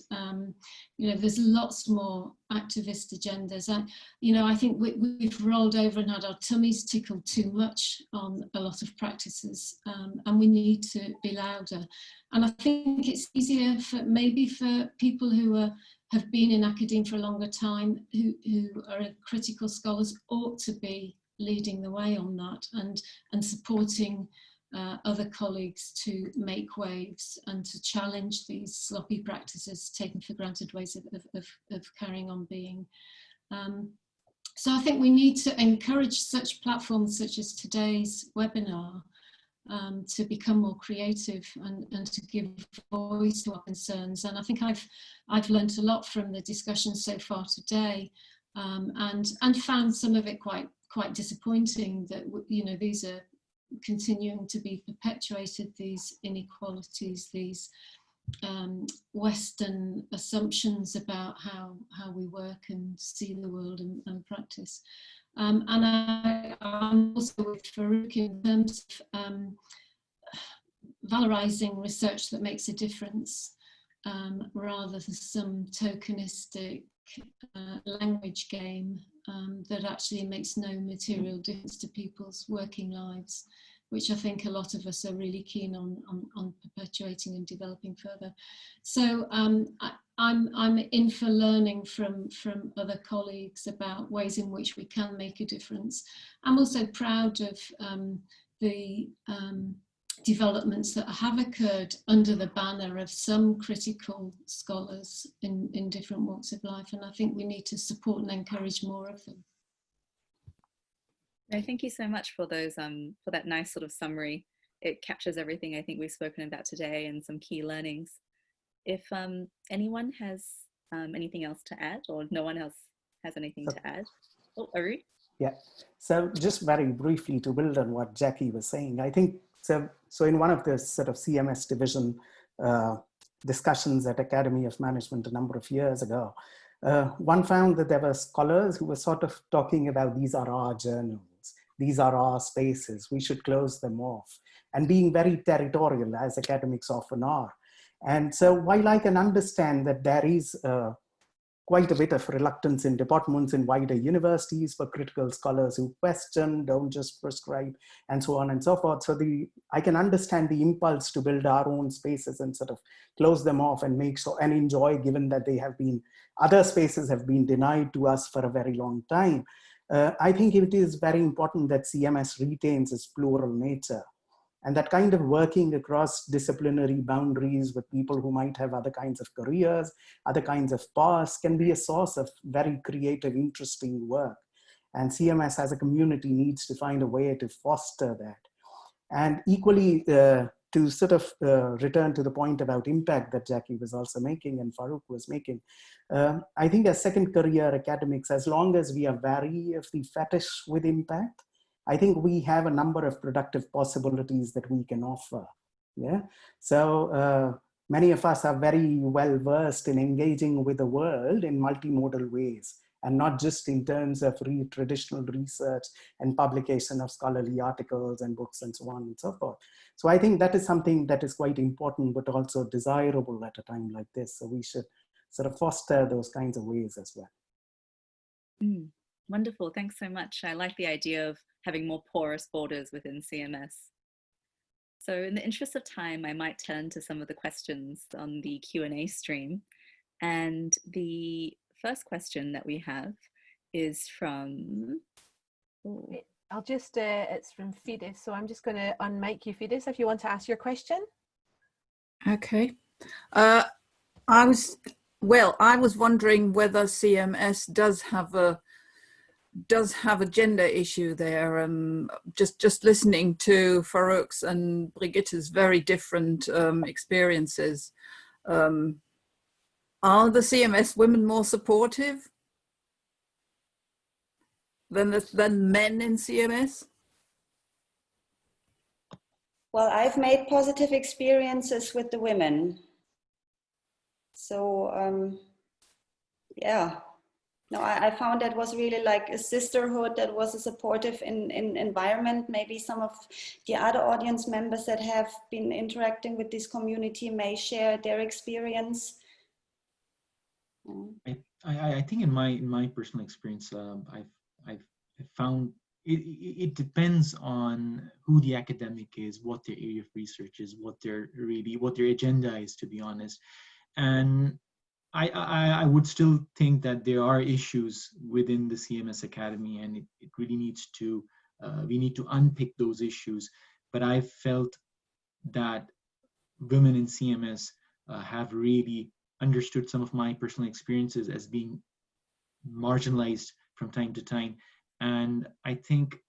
you know, there's lots more activist agendas. I think we've rolled over and had our tummies tickled too much on a lot of practices, and we need to be louder. And I think it's easier maybe for people who have been in academia for a longer time, who are critical scholars, ought to be leading the way on that and supporting other colleagues to make waves and to challenge these sloppy practices, taken for granted ways of carrying on being. So I think we need to encourage such platforms such as today's webinar to become more creative and to give voice to our concerns. And I think I've learned a lot from the discussion so far today, and found some of it quite disappointing, that, you know, these are continuing to be perpetuated, these inequalities, these Western assumptions about how we work and see the world and practice. And I'm also with Farouk in terms of valorising research that makes a difference, rather than some tokenistic language game that actually makes no material difference to people's working lives, which I think a lot of us are really keen on perpetuating and developing further. So I'm in for learning from other colleagues about ways in which we can make a difference. I'm also proud of the developments that have occurred under the banner of some critical scholars in different walks of life, and I think we need to support and encourage more of them. No, thank you so much for those for that nice sort of summary. It captures everything I think we've spoken about today and some key learnings. If anyone has anything else to add, or no one else has anything to add. Oh, Aru? Yeah, so just very briefly to build on what Jackie was saying, I think, so in one of the sort of CMS division discussions at Academy of Management a number of years ago, one found that there were scholars who were sort of talking about, these are our journals, these are our spaces, we should close them off, and being very territorial, as academics often are. And so while I can understand that there is quite a bit of reluctance in departments in wider universities for critical scholars who question, don't just prescribe, and so on and so forth. So I can understand the impulse to build our own spaces and sort of close them off and make so, and enjoy, given that they have been, other spaces have been denied to us for a very long time. I think it is very important that CMS retains its plural nature. And that kind of working across disciplinary boundaries with people who might have other kinds of careers, other kinds of paths, can be a source of very creative, interesting work. And CMS as a community needs to find a way to foster that. And equally, to sort of return to the point about impact that Jackie was also making and Farouk was making, I think as second career academics, as long as we are wary of the fetish with impact, I think we have a number of productive possibilities that we can offer. Yeah. So many of us are very well versed in engaging with the world in multimodal ways, and not just in terms of traditional research and publication of scholarly articles and books and so on and so forth. So I think that is something that is quite important, but also desirable at a time like this. So we should sort of foster those kinds of ways as well. Wonderful, thanks so much. I like the idea of having more porous borders within CMS. So in the interest of time, I might turn to some of the questions on the Q&A stream. And the first question that we have is from Ooh. I'll just, it's from Fides, so I'm just going to unmic you, Fides, if you want to ask your question. Okay. I was wondering whether CMS does have a gender issue there. Just listening to Farouk's and Brigitte's very different experiences. Are the CMS women more supportive than men in CMS? Well, I've made positive experiences with the women. So, yeah. No, I found that was really like a sisterhood, that was a supportive environment. Maybe some of the other audience members that have been interacting with this community may share their experience. I think in my personal experience, I've found it depends on who the academic is, what their area of research is, what their agenda is, to be honest. And I would still think that there are issues within the CMS Academy, and it really needs to, we need to unpick those issues. But I felt that women in CMS have really understood some of my personal experiences as being marginalized from time to time. And I think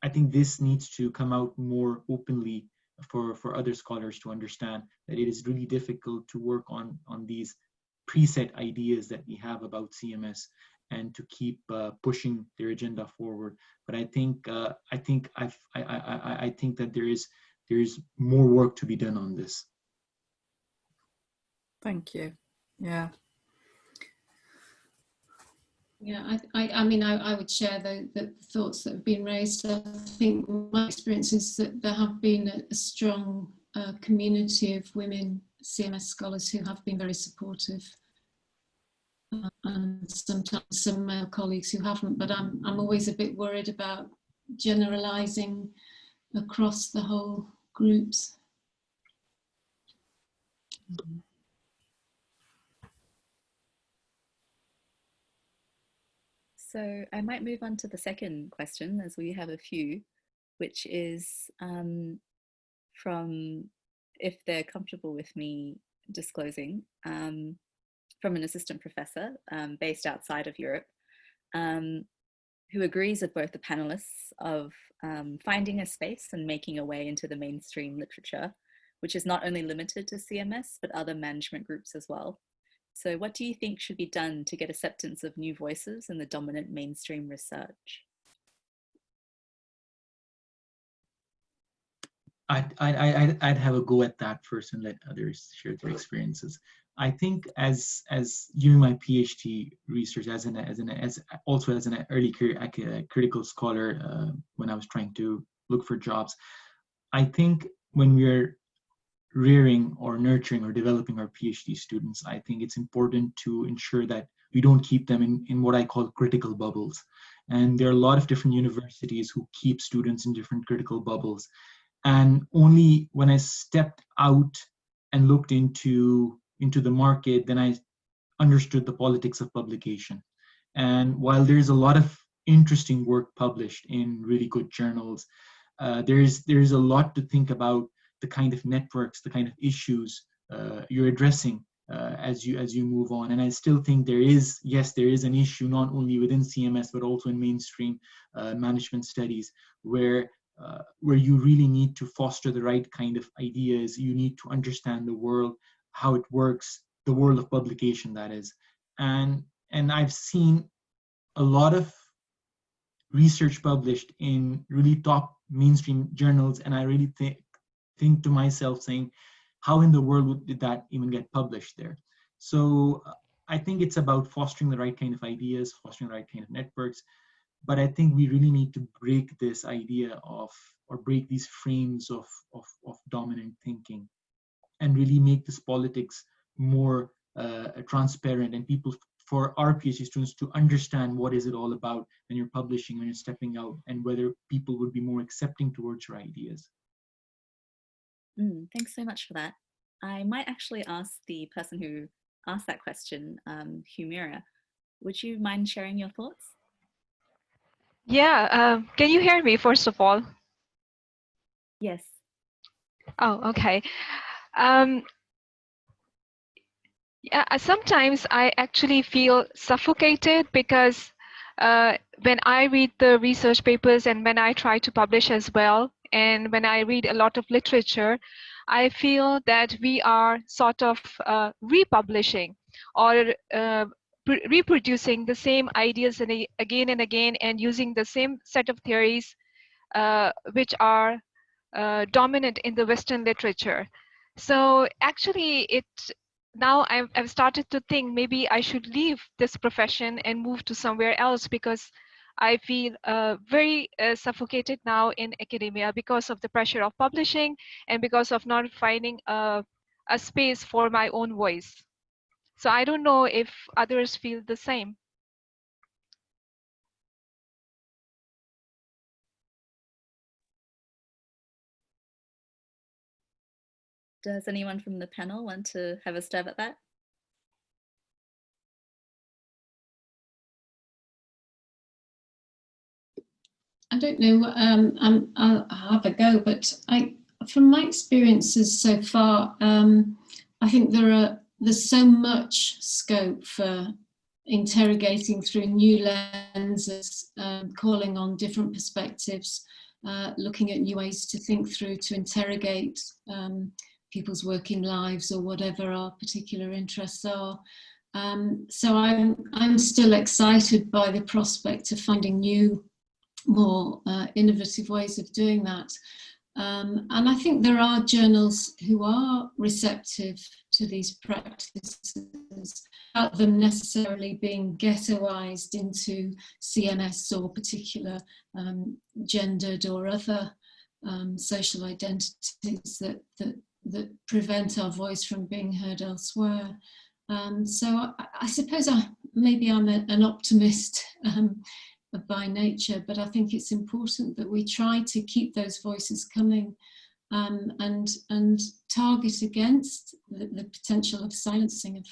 this needs to come out more openly for other scholars to understand that it is really difficult to work on these preset ideas that we have about CMS and to keep pushing their agenda forward. But I think that there is more work to be done on this. Thank you. Yeah. Yeah, I mean, I would share the thoughts that have been raised. I think my experience is that there have been a strong community of women CMS scholars who have been very supportive, and sometimes some male colleagues who haven't. But I'm always a bit worried about generalizing across the whole groups. So I might move on to the second question, as we have a few, which is from, if they're comfortable with me disclosing, from an assistant professor based outside of Europe, who agrees with both the panelists of finding a space and making a way into the mainstream literature, which is not only limited to CMS, but other management groups as well. So what do you think should be done to get acceptance of new voices in the dominant mainstream research? I'd have a go at that first and let others share their experiences. I think as during my PhD research, as also as an early career critical scholar, when I was trying to look for jobs, I think when we're rearing or nurturing or developing our PhD students, I think it's important to ensure that we don't keep them in what I call critical bubbles. And there are a lot of different universities who keep students in different critical bubbles. And only when I stepped out and looked into the market, then I understood the politics of publication. And while there's a lot of interesting work published in really good journals, there's a lot to think about the kind of networks, the kind of issues you're addressing as you move on. And I still think there is an issue not only within CMS but also in mainstream management studies where you really need to foster the right kind of ideas. You need to understand the world, how it works, the world of publication, that is. And I've seen a lot of research published in really top mainstream journals, and I really think to myself saying, how in the world did that even get published there? So I think it's about fostering the right kind of ideas, fostering the right kind of networks. But I think we really need to break this idea of, or break these frames of dominant thinking and really make this politics more transparent, and people, for our PhD students to understand what is it all about when you're publishing, when you're stepping out, and whether people would be more accepting towards your ideas. Thanks so much for that. I might actually ask the person who asked that question, Humira, would you mind sharing your thoughts? Yeah, can you hear me first of all? Yes. Oh, okay. Um, yeah, sometimes I actually feel suffocated because when I read the research papers and when I try to publish as well, and when I read a lot of literature, I feel that we are sort of republishing or reproducing the same ideas again and again and using the same set of theories which are dominant in the Western literature. So actually now I've started to think maybe I should leave this profession and move to somewhere else because I feel very suffocated now in academia because of the pressure of publishing and because of not finding a space for my own voice. So I don't know if others feel the same. Does anyone from the panel want to have a stab at that? I don't know, I'll have a go, but from my experiences so far, I think there's so much scope for interrogating through new lenses, calling on different perspectives, looking at new ways to think through, to interrogate people's working lives or whatever our particular interests are. So I'm still excited by the prospect of finding new, more innovative ways of doing that. And I think there are journals who are receptive to these practices without them necessarily being ghettoized into CMS or particular gendered or other social identities that prevent our voice from being heard elsewhere. So I suppose maybe I'm an optimist by nature, but I think it's important that we try to keep those voices coming and target against the potential of silencing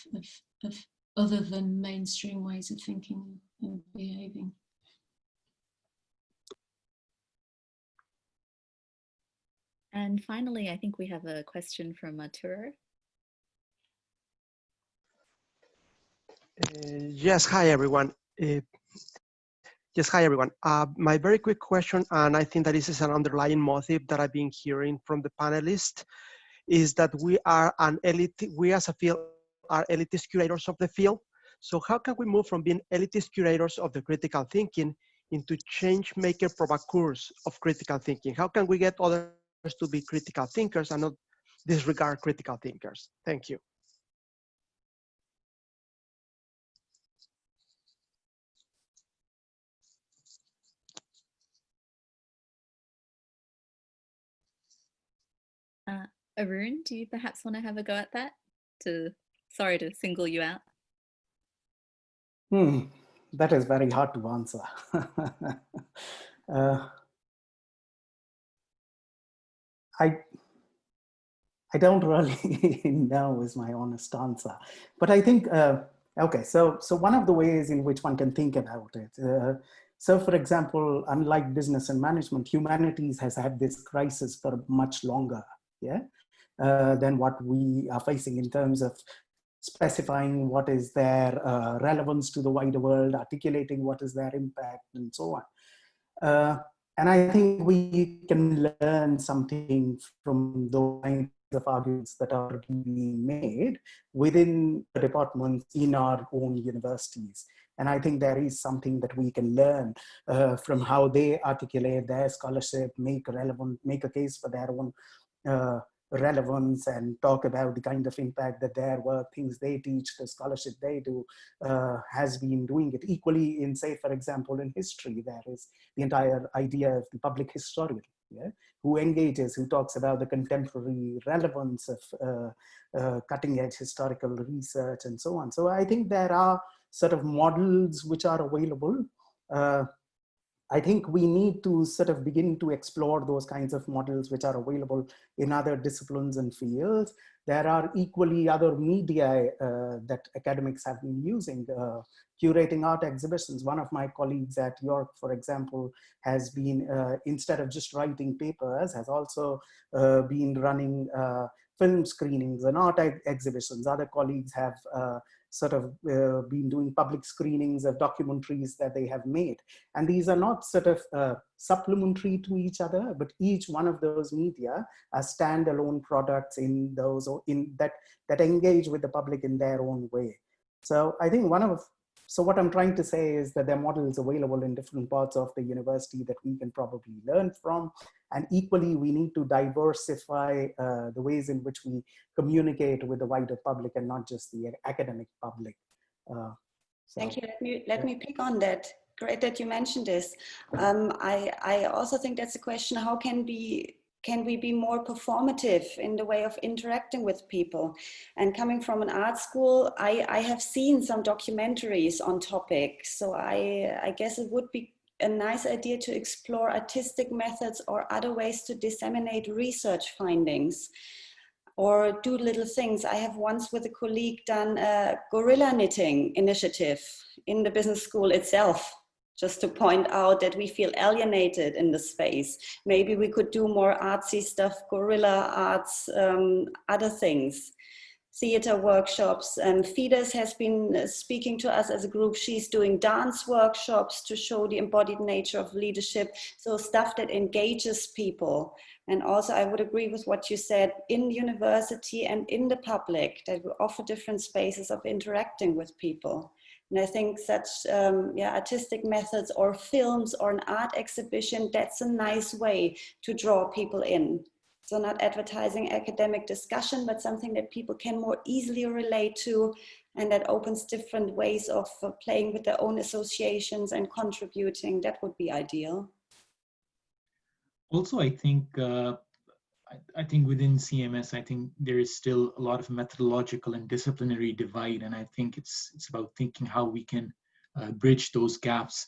of other than mainstream ways of thinking and behaving. And finally, I think we have a question from Arturo. Yes, hi everyone. My very quick question, and I think that this is an underlying motive that I've been hearing from the panelists, is that we as a field are elitist curators of the field. So how can we move from being elitist curators of the critical thinking into change maker provocateurs of critical thinking? How can we get others to be critical thinkers and not disregard critical thinkers? Thank you. Arun, do you perhaps want to have a go at that? Sorry to single you out. That is very hard to answer. I don't really know is my honest answer, but I think, okay, so one of the ways in which one can think about it, so for example, unlike business and management, humanities has had this crisis for much longer, yeah, than what we are facing in terms of specifying what is their relevance to the wider world, articulating what is their impact, and so on. And I think we can learn something from those kinds of arguments that are being made within the departments in our own universities. And I think there is something that we can learn from how they articulate their scholarship, make a case for their own relevance, and talk about the kind of impact that their work, things they teach, the scholarship they do, has been doing it. Equally in, say, for example, in history, there is the entire idea of the public historian, yeah, who engages, who talks about the contemporary relevance of cutting edge historical research and so on. So I think there are sort of models which are available. I think we need to sort of begin to explore those kinds of models which are available in other disciplines and fields. There are equally other media that academics have been using, curating art exhibitions. One of my colleagues at York, for example, has been, instead of just writing papers, has also been running film screenings and art exhibitions. Other colleagues have sort of been doing public screenings of documentaries that they have made. And these are not sort of supplementary to each other, but each one of those media are standalone products in those, in that engage with the public in their own way. So I think so what I'm trying to say is that there are models available in different parts of the university that we can probably learn from. And equally, we need to diversify the ways in which we communicate with the wider public and not just the academic public. Thank you. Let me pick on that. Great that you mentioned this. I also think that's a question: how can we be more performative in the way of interacting with people? And coming from an art school, I have seen some documentaries on topics. So I guess it would be a nice idea to explore artistic methods or other ways to disseminate research findings or do little things. I have once with a colleague done a gorilla knitting initiative in the business school itself, just to point out that we feel alienated in the space. Maybe we could do more artsy stuff, gorilla arts, other things. Theater workshops. Fides has been speaking to us as a group. She's doing dance workshops to show the embodied nature of leadership. So stuff that engages people. And also I would agree with what you said, in the university and in the public, that we offer different spaces of interacting with people. And I think such artistic methods or films or an art exhibition, that's a nice way to draw people in. So not advertising academic discussion, but something that people can more easily relate to, and that opens different ways of playing with their own associations and contributing. That would be ideal. Also, I think within CMS, I think there is still a lot of methodological and disciplinary divide, and I think it's about thinking how we can bridge those gaps,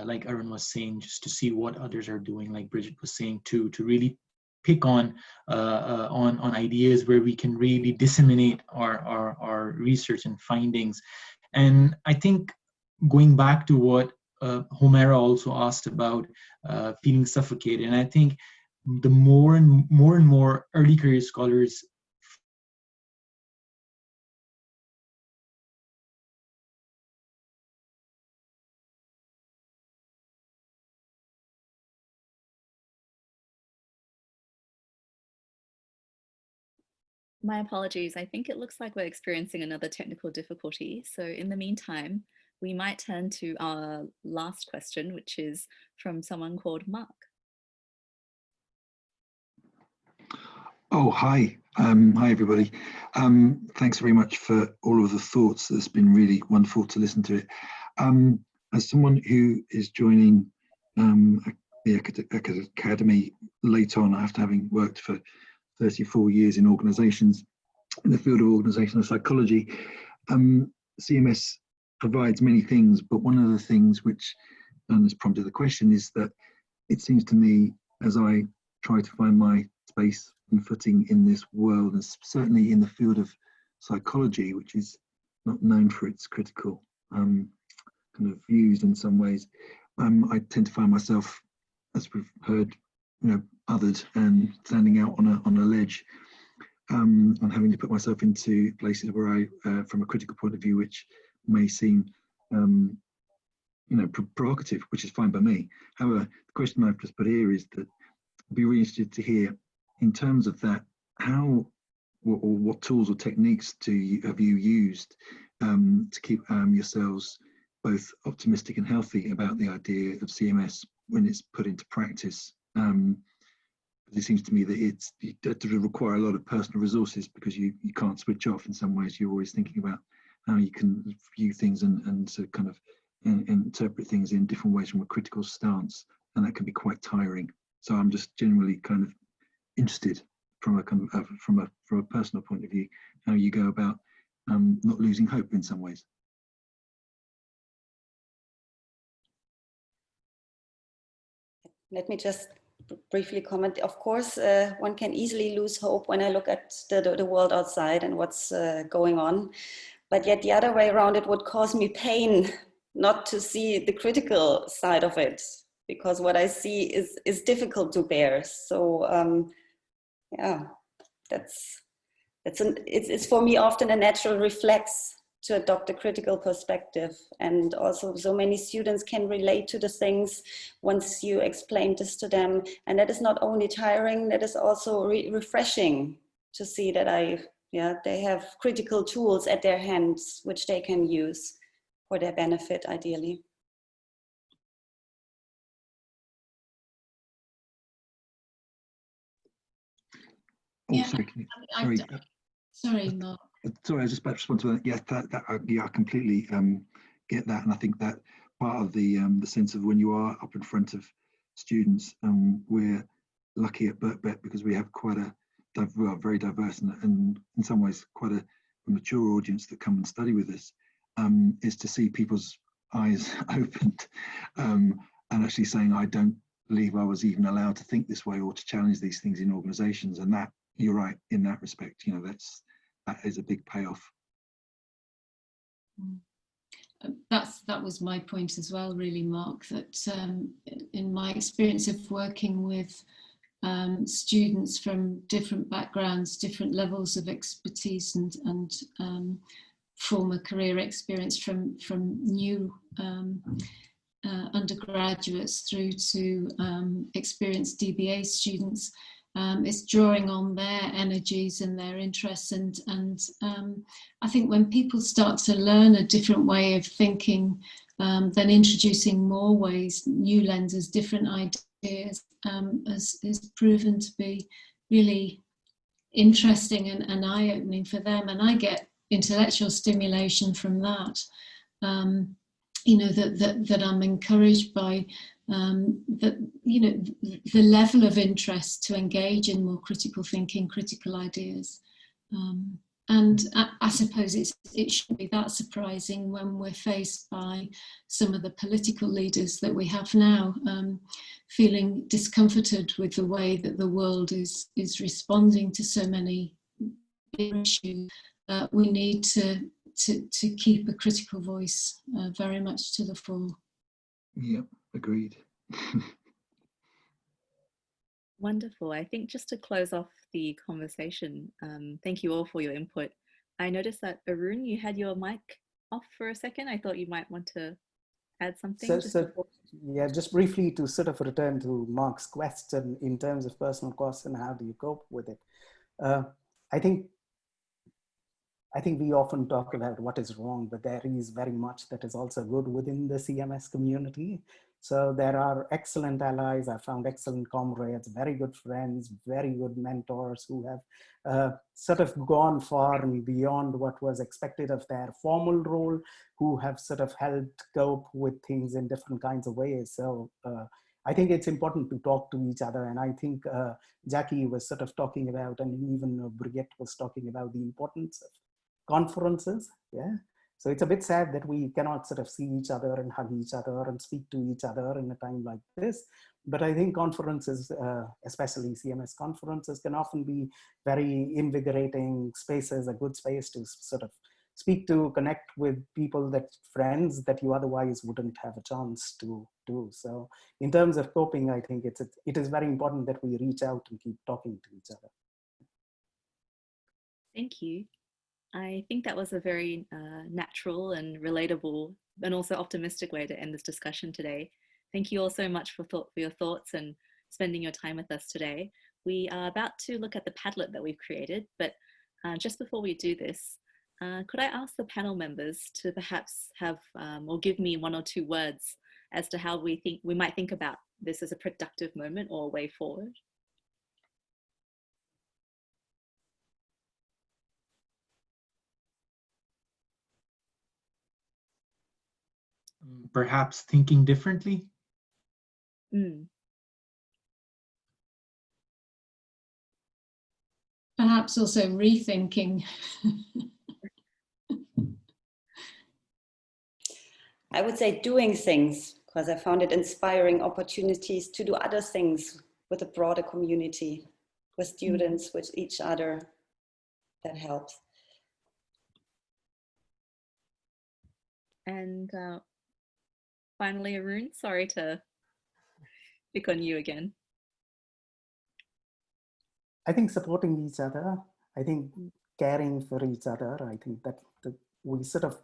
like Arun was saying, just to see what others are doing, like Bridget was saying too, to really pick on ideas where we can really disseminate our research and findings. And I think going back to what Homera also asked about feeling suffocated, and I think the more and more early career scholars My apologies. I think it looks like we're experiencing another technical difficulty. So in the meantime, we might turn to our last question, which is from someone called Mark. Oh, hi. Hi, everybody. Thanks very much for all of the thoughts. It's been really wonderful to listen to it. As someone who is joining the academy late on, after having worked for 34 years in organizations, in the field of organizational psychology, CMS provides many things, but one of the things which has prompted the question is that it seems to me, as I try to find my space and footing in this world, and certainly in the field of psychology, which is not known for its critical kind of views in some ways, I tend to find myself, as we've heard, othered and standing out on a ledge, and having to put myself into places where I, from a critical point of view, which may seem, provocative, which is fine by me. However, the question I've just put here is that I'd be really interested to hear, in terms of that, how or what tools or techniques have you used to keep yourselves both optimistic and healthy about the idea of CMS when it's put into practice? It seems to me that it does require a lot of personal resources, because you can't switch off in some ways. You're always thinking about how you can view things and to kind of interpret things in different ways from a critical stance, and that can be quite tiring. So I'm just generally kind of interested from a personal point of view, how you go about not losing hope in some ways. let me just briefly comment. Of course, one can easily lose hope when I look at the world outside and what's going on. But yet the other way around, it would cause me pain not to see the critical side of it, because what I see is difficult to bear. So yeah, it's for me often a natural reflex to adopt a critical perspective. And also so many students can relate to the things once you explain this to them. And that is not only tiring, that is also refreshing to see that they have critical tools at their hands, which they can use for their benefit, ideally. Oh, Yeah, sorry, sorry, Mark. Sorry, I was just about to respond to that. Yeah, yeah, I completely get that, and I think that part of the sense of when you are up in front of students, we're lucky at Birkbeck because we have quite a very diverse and in some ways quite a mature audience that come and study with us. Is to see people's eyes opened and actually saying, I don't believe I was even allowed to think this way or to challenge these things in organizations. And that, you're right, in that respect, you know, that is a big payoff. That was my point as well, really, Mark, that in my experience of working with students from different backgrounds, different levels of expertise and former career experience, from new undergraduates through to experienced DBA students, it's drawing on their energies and their interests, and I think when people start to learn a different way of thinking, then introducing more ways, new lenses, different ideas, is proven to be really interesting and eye-opening for them, and I get intellectual stimulation from that. You know, that I'm encouraged by that, you know, the level of interest to engage in more critical thinking, critical ideas. And I suppose it shouldn't be that surprising when we're faced by some of the political leaders that we have now, feeling discomforted with the way that the world is responding to so many issues. We need to keep a critical voice very much to the fore. Yeah, agreed. Wonderful. I think just to close off the conversation, thank you all for your input. I noticed that Arun, you had your mic off for a second. I thought you might want to add something. Yeah, just briefly to sort of return to Mark's question in terms of personal costs and how do you cope with it. I think we often talk about what is wrong, but there is very much that is also good within the CMS community. So there are excellent allies. I found excellent comrades, very good friends, very good mentors who have sort of gone far and beyond what was expected of their formal role, who have sort of helped cope with things in different kinds of ways. So I think it's important to talk to each other. And I think Jackie was sort of talking about, and even Brigitte was talking about the importance of conferences. Yeah. So it's a bit sad that we cannot sort of see each other and hug each other and speak to each other in a time like this. But I think conferences, especially CMS conferences, can often be very invigorating spaces, a good space to sort of speak to, connect with people, friends that you otherwise wouldn't have a chance to do. So in terms of coping, I think it is very important that we reach out and keep talking to each other. Thank you. I think that was a very natural and relatable and also optimistic way to end this discussion today. Thank you all so much for your thoughts and spending your time with us today. We are about to look at the Padlet that we've created, but just before we do this, could I ask the panel members to perhaps have or give me 1 or 2 words as to how we might think about this as a productive moment or a way forward? Perhaps thinking differently? Perhaps also rethinking. I would say doing things, because I found it inspiring opportunities to do other things with a broader community, with students, with each other. That helps. And finally, Arun, sorry to pick on you again. I think supporting each other, I think caring for each other, I think that we sort of,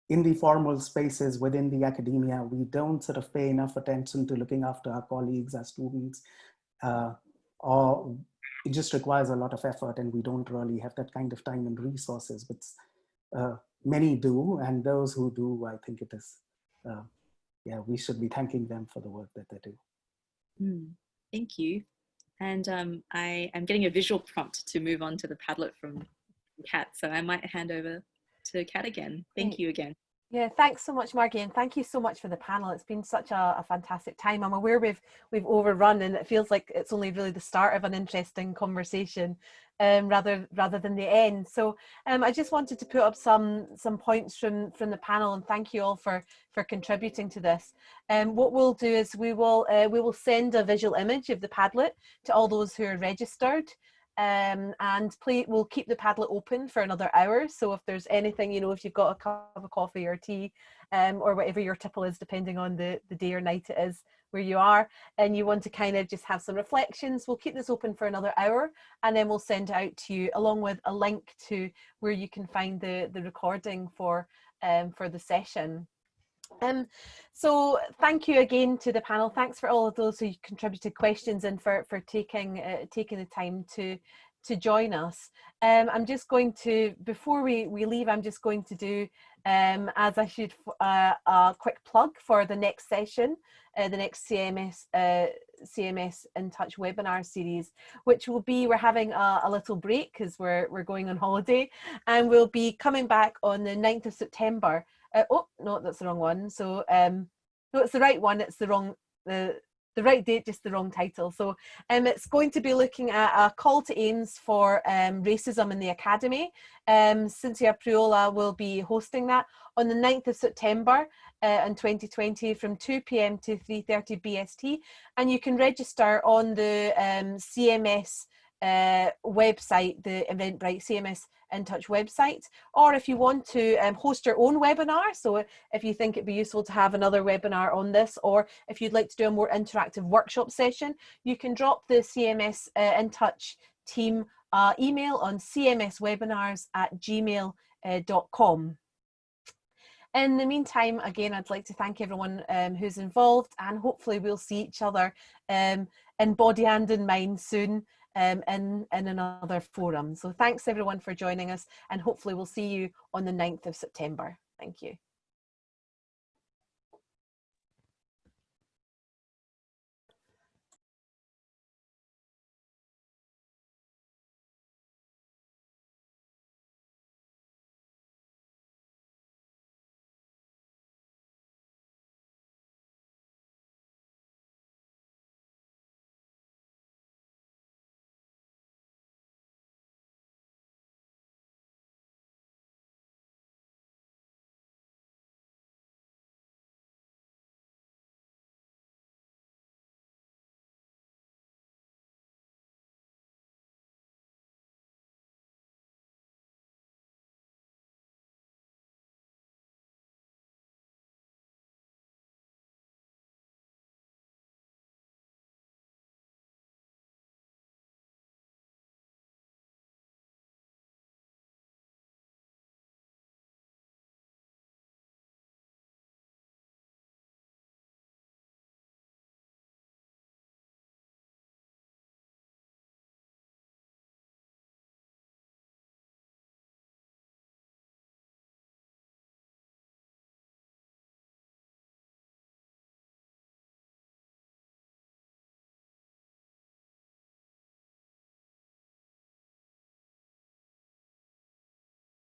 in the formal spaces within the academia, we don't sort of pay enough attention to looking after our colleagues, our students, or it just requires a lot of effort and we don't really have that kind of time and resources, but many do, and those who do, I think it is, yeah, we should be thanking them for the work that they do. Thank you. And I am getting a visual prompt to move on to the Padlet from Kat, so I might hand over to Kat again. Thank you again. Yeah, thanks so much, Margie, and thank you so much for the panel. It's been such a fantastic time. I'm aware we've overrun, and it feels like it's only really the start of an interesting conversation, rather than the end. So I just wanted to put up some points from the panel, and thank you all for contributing to this. What we'll do is we will send a visual image of the Padlet to all those who are registered. And we'll keep the Padlet open for another hour. So if there's anything, you know, if you've got a cup of coffee or tea, or whatever your tipple is, depending on the day or night it is where you are, and you want to kind of just have some reflections, we'll keep this open for another hour, and then we'll send it out to you along with a link to where you can find the recording for the session. So thank you again to the panel. Thanks for all of those who contributed questions and for taking the time to join us. I'm just going to, before we leave, I'm just going to do, as I should, a quick plug for the next session, the next CMS in Touch webinar series, which will be, we're having a little break because we're going on holiday, and we'll be coming back on the 9th of September. Oh no, that's the wrong one. So no, it's the right one. It's the wrong the right date, just the wrong title. So it's going to be looking at a call to aims for racism in the academy. Cynthia Priola will be hosting that on the 9th of September in 2020 from 2 p.m. to 3:30 BST, and you can register on the CMS website, the Eventbrite CMS In Touch website, or if you want to host your own webinar, so if you think it'd be useful to have another webinar on this, or if you'd like to do a more interactive workshop session, you can drop the CMS In Touch team email on cmswebinars@gmail.com. In the meantime, again, I'd like to thank everyone who's involved, and hopefully we'll see each other in body and in mind soon in another forum. So thanks everyone for joining us, and hopefully we'll see you on the 9th of September. Thank you.